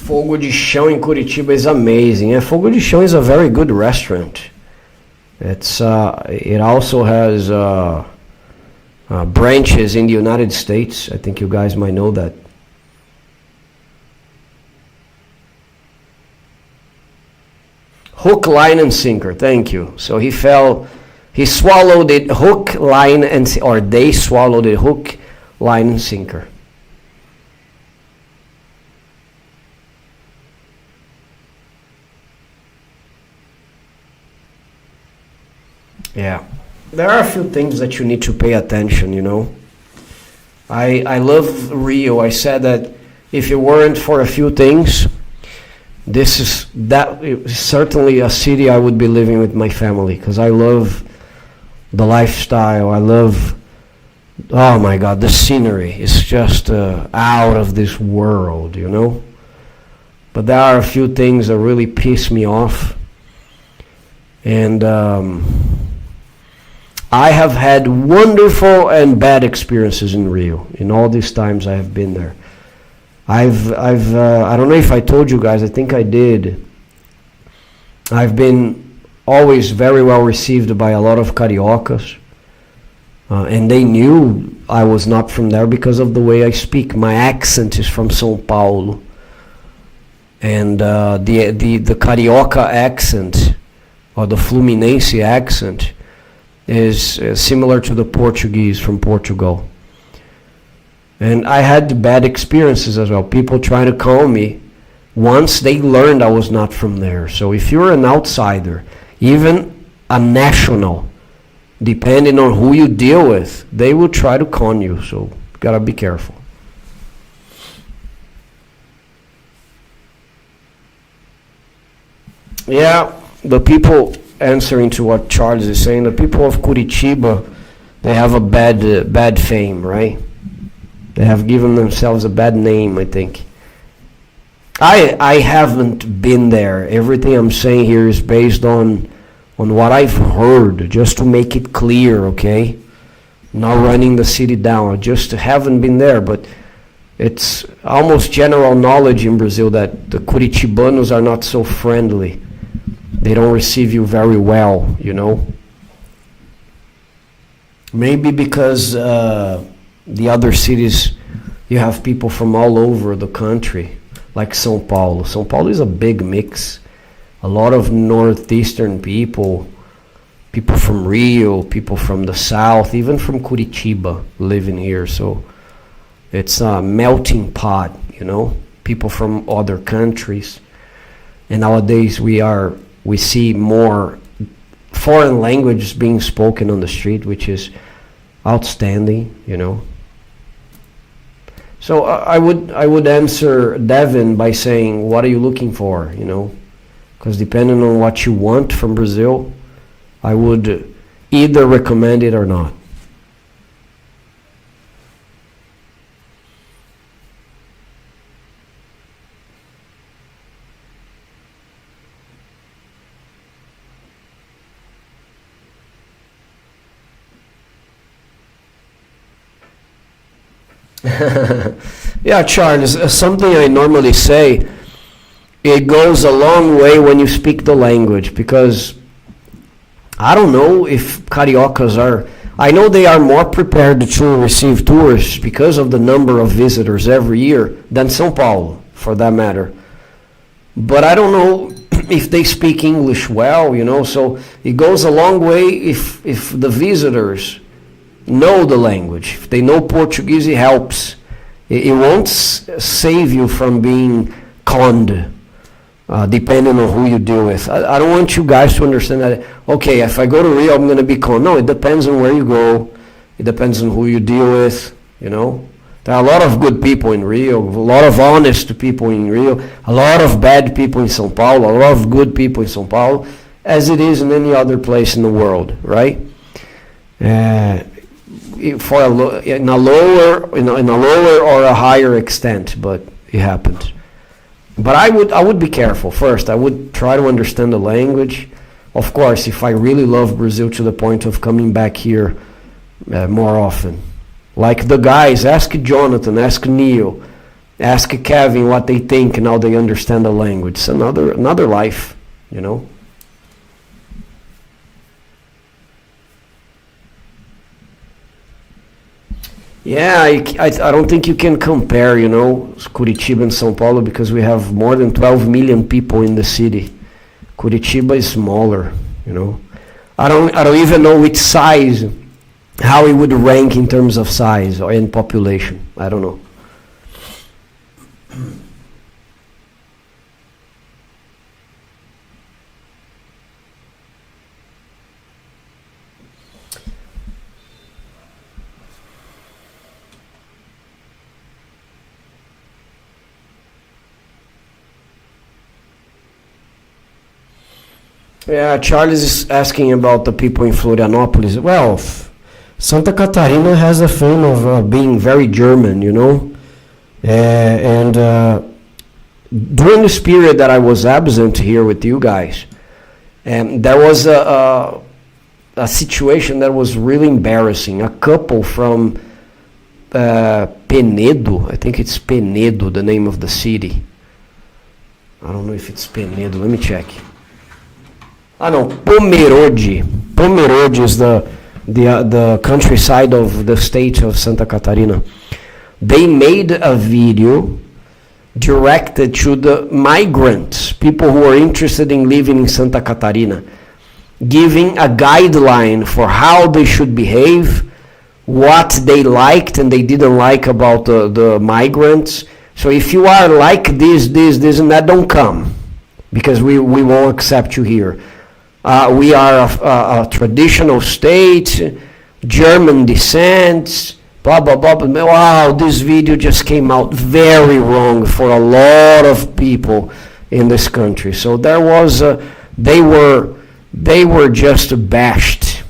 Fogo de Chão in Curitiba is amazing. And Fogo de Chão is a very good restaurant. It also has branches in the United States. I think you guys might know that. Hook, line, and sinker. Thank you. So he swallowed it. Hook, line, or they swallowed it. Hook, line, and sinker. Yeah, there are a few things that you need to pay attention, you know. I love Rio. I said that if it weren't for a few things, this is certainly a city I would be living with my family, because I love the lifestyle. I love, oh my God, the scenery is just out of this world, you know. But there are a few things that really piss me off, and I have had wonderful and bad experiences in Rio in all these times I have been there. I don't know if I told you guys, I think I did. I've been always very well received by a lot of cariocas, and they knew I was not from there because of the way I speak. My accent is from São Paulo, and the carioca accent, or the Fluminense accent, is similar to the Portuguese from Portugal. And I had bad experiences as well. People trying to call me once they learned I was not from there. So if you're an outsider, even a national, depending on who you deal with, they will try to con you. So gotta be careful. Yeah, the people, answering to what Charles is saying, the people of Curitiba, they have a bad fame, right? They have given themselves a bad name, I think. I haven't been there. Everything I'm saying here is based on what I've heard, just to make it clear, okay? Not running the city down. I just haven't been there, but it's almost general knowledge in Brazil that the Curitibanos are not so friendly. They don't receive you very well, you know? Maybe because the other cities, you have people from all over the country, like São Paulo. São Paulo is a big mix. A lot of northeastern people, people from Rio, people from the south, even from Curitiba living here. So it's a melting pot, you know, people from other countries. And nowadays we see more foreign languages being spoken on the street, which is outstanding, you know. So I would answer Devin by saying, what are you looking for, you know? Because depending on what you want from Brazil, I would either recommend it or not. Yeah, Charles, something I normally say, it goes a long way when you speak the language, because I don't know if Cariocas are, I know they are more prepared to receive tourists because of the number of visitors every year than São Paulo, for that matter. But I don't know if they speak English well, you know, so it goes a long way if the visitors know the language. If they know Portuguese, it helps. It won't save you from being conned, depending on who you deal with. I don't want you guys to understand that, okay, if I go to Rio, I'm going to be conned. No, it depends on where you go. It depends on who you deal with, you know. There are a lot of good people in Rio, a lot of honest people in Rio, a lot of bad people in São Paulo, a lot of good people in São Paulo, as it is in any other place in the world, right? In a lower or a higher extent, but it happens. But I would be careful. First, I would try to understand the language. Of course, if I really love Brazil to the point of coming back here more often. Like the guys, ask Jonathan, ask Neil, ask Kevin what they think and how they understand the language. It's another life, you know. Yeah, I don't think you can compare, you know, Curitiba and São Paulo, because we have more than 12 million people in the city. Curitiba is smaller, you know. I don't even know which size, how it would rank in terms of size or in population. I don't know. Yeah, Charles is asking about the people in Florianopolis. Well, Santa Catarina has a fame of being very German, you know. And during this period that I was absent here with you guys, there was a situation that was really embarrassing. A couple from Penedo, I think it's Penedo, the name of the city. I don't know if it's Penedo, let me check. No, Pomerode. Pomerode is the countryside of the state of Santa Catarina. They made a video directed to the migrants, people who are interested in living in Santa Catarina, giving a guideline for how they should behave, what they liked and they didn't like about the migrants. So if you are like this, and that, don't come, because we won't accept you here. We are a traditional state, German descent, blah, blah, blah. But wow, this video just came out very wrong for a lot of people. in this country. So there was they were just bashed.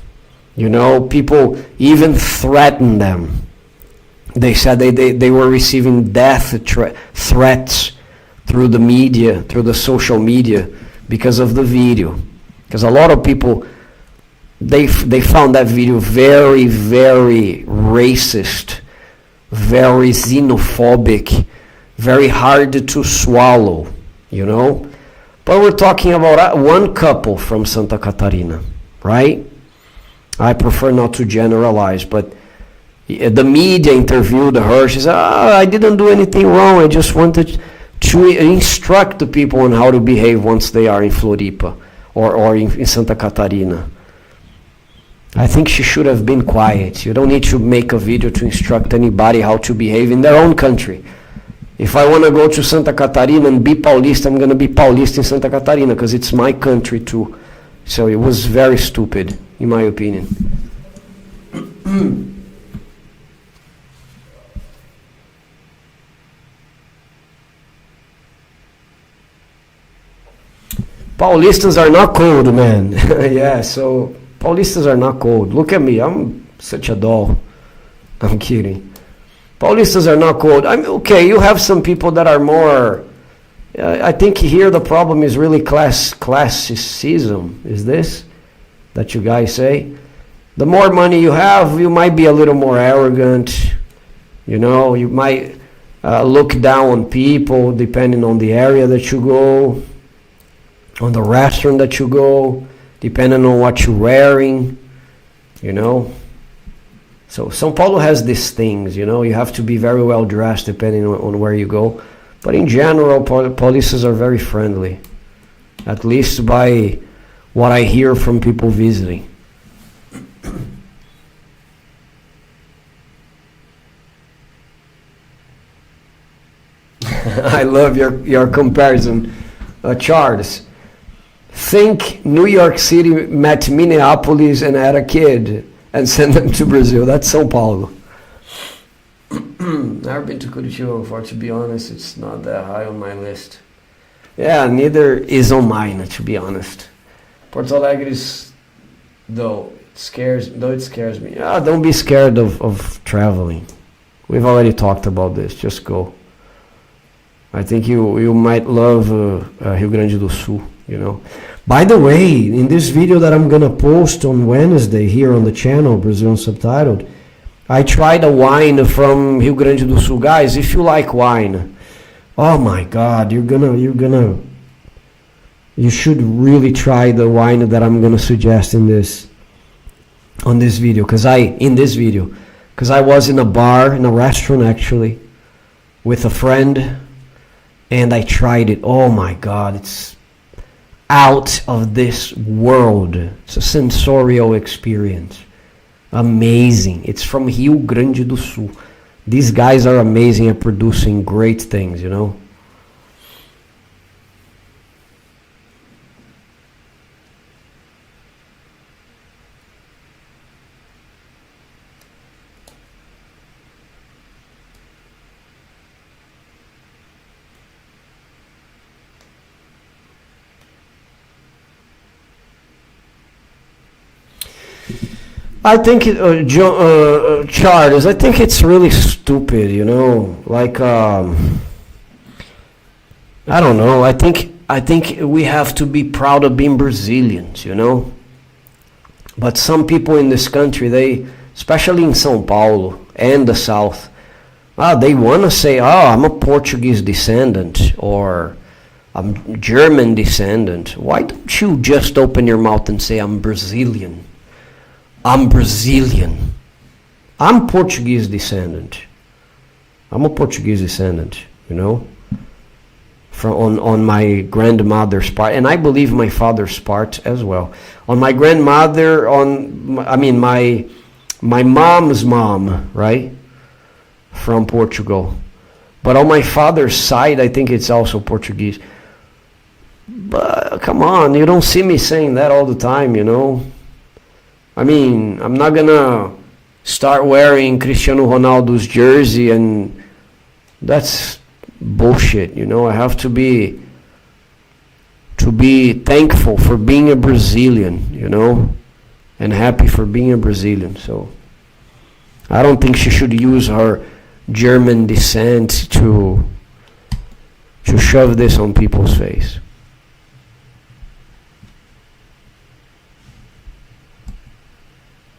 You know, people even threatened them. They said they were receiving death threats through the media, through the social media, because of the video. Because a lot of people, they found that video very, very racist, very xenophobic, very hard to swallow, you know. But we're talking about one couple from Santa Catarina, right? I prefer not to generalize, but the media interviewed her. She said, I didn't do anything wrong. I just wanted to instruct the people on how to behave once they are in Floripa or in Santa Catarina. I think she should have been quiet. You don't need to make a video to instruct anybody how to behave in their own country. If I want to go to Santa Catarina and be Paulista, I'm going to be Paulista in Santa Catarina because it's my country too. So it was very stupid, in my opinion. Paulistas are not cold, man. Yeah, so Paulistas are not cold. Look at me, I'm such a doll. I'm kidding. Paulistas are not cold. I'm okay. You have some people that are more. I think here the problem is really classicism. Is this that you guys say? The more money you have, you might be a little more arrogant. You know, you might look down on people depending on the area that you go, on the restaurant that you go, depending on what you're wearing. You know. So São Paulo has these things, you know, you have to be very well dressed depending on where you go. But in general, Paulistas are very friendly, at least by what I hear from people visiting. I love your comparison, Charles. Think New York City met Minneapolis and had a kid and send them to Brazil. That's São Paulo. Never been to Curitiba before, to be honest. It's not that high on my list. Yeah, neither is on mine, to be honest. Porto Alegre is, though it scares me. Don't be scared of traveling. We've already talked about this. Just go. I think you might love Rio Grande do Sul, you know. By the way, in this video that I'm gonna post on Wednesday here on the channel, Brazilian Subtitled, I tried a wine from Rio Grande do Sul. Guys, if you like wine, oh my God, you should really try the wine that I'm gonna suggest on this video, because I was in a bar, in a restaurant actually, with a friend, and I tried it. Oh my God, it's out of this world. It's a sensorial experience. Amazing. It's from Rio Grande do Sul. These guys are amazing at producing great things, you know. I think, Charles, I think it's really stupid, you know, like, I don't know, I think we have to be proud of being Brazilians, you know, but some people in this country, especially in São Paulo and the South, they want to say, I'm a Portuguese descendant, or I'm German descendant. Why don't you just open your mouth and say, I'm Brazilian? I'm Brazilian. I'm Portuguese descendant. I'm a Portuguese descendant, you know, on my grandmother's part, and I believe my father's part as well. On my grandmother, my mom's mom, right, from Portugal. But on my father's side, I think it's also Portuguese. But come on, you don't see me saying that all the time, you know. I mean, I'm not gonna start wearing Cristiano Ronaldo's jersey, and that's bullshit, you know. I have to be to be thankful for being a Brazilian, you know, and happy for being a Brazilian. So I don't think she should use her German descent to shove this on people's face.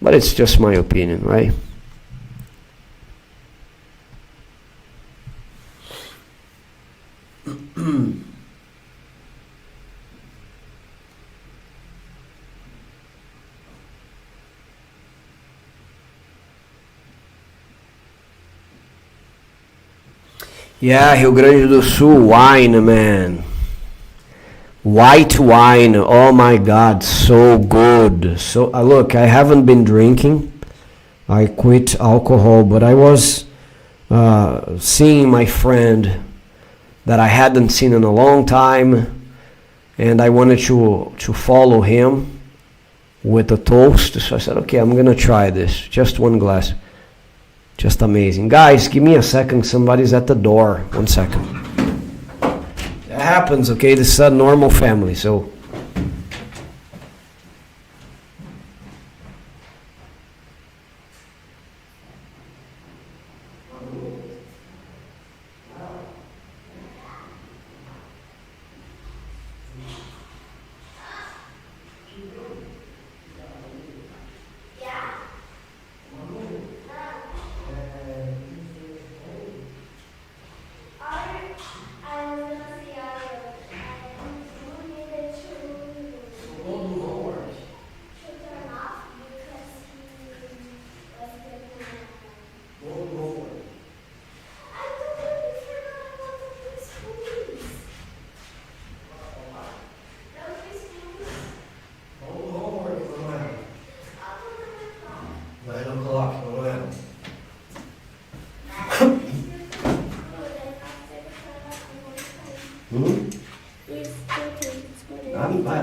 But it's just my opinion, right? Yeah, Rio Grande do Sul, wine, man. White wine, oh my God, so good. So look, I haven't been drinking. I quit alcohol, but I was seeing my friend that I hadn't seen in a long time, and I wanted to follow him with a toast. So I said, okay, I'm gonna try this. Just one glass. Just amazing. Guys, give me a second. Somebody's at the door. 1 second. It happens, okay? This is a normal family, so.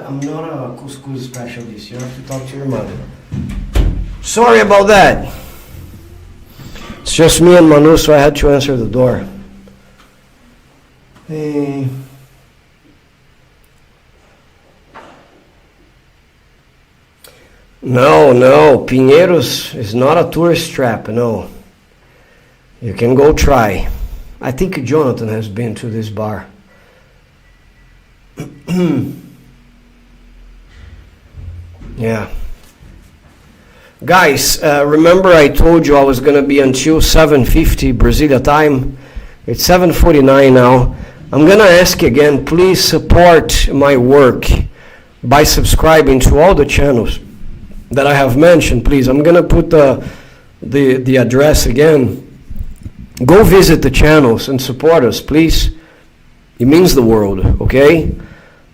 I'm not a couscous specialist. You have to talk to your mother. Sorry about that. It's just me and Manu, so I had to answer the door. Hey. No, Pinheiros is not a tourist trap, no. You can go try. I think Jonathan has been to this bar. Yeah. Guys, remember I told you I was going to be until 7:50 Brasilia time. It's 7:49 now. I'm going to ask you again, please support my work by subscribing to all the channels that I have mentioned, please. I'm going to put the address again. Go visit the channels and support us, please. It means the world, okay?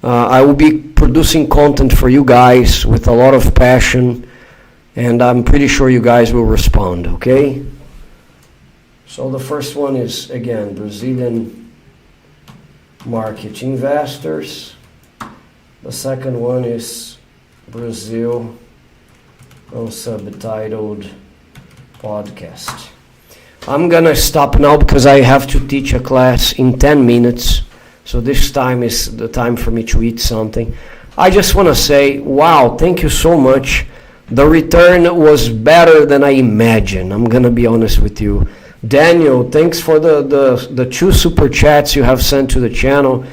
I will be producing content for you guys with a lot of passion, and I'm pretty sure you guys will respond, okay? So the first one is, again, Brazilian market investors. The second one is Brazil unsubtitled podcast. I'm gonna stop now because I have to teach a class in 10 minutes. So this time is the time for me to eat something. I just want to say, wow, thank you so much. The return was better than I imagined. I'm going to be honest with you. Daniel, thanks for the 2 super chats you have sent to the channel.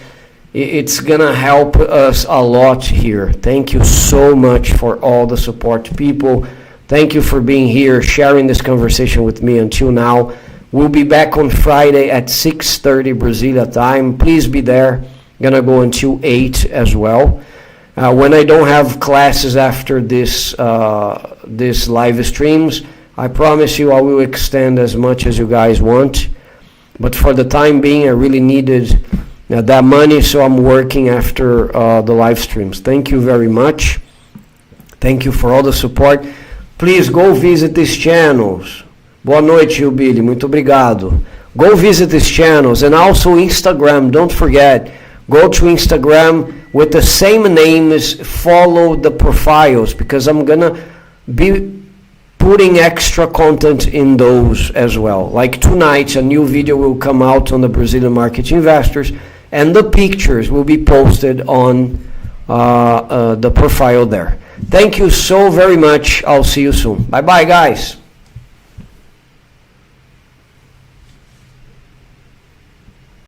It's going to help us a lot here. Thank you so much for all the support, people. Thank you for being here, sharing this conversation with me until now. We'll be back on Friday at 6:30 Brasilia time. Please be there. Gonna go until 8 as well. When I don't have classes after this live streams, I promise you I will extend as much as you guys want. But for the time being, I really needed that money, so I'm working after the live streams. Thank you very much. Thank you for all the support. Please go visit these channels. Boa noite, Billy. Muito obrigado. Go visit these channels, and also Instagram. Don't forget, go to Instagram with the same names. Follow the profiles, because I'm gonna be putting extra content in those as well. Like tonight, a new video will come out on the Brazilian market investors, and the pictures will be posted on the profile there. Thank you so very much. I'll see you soon. Bye bye, guys.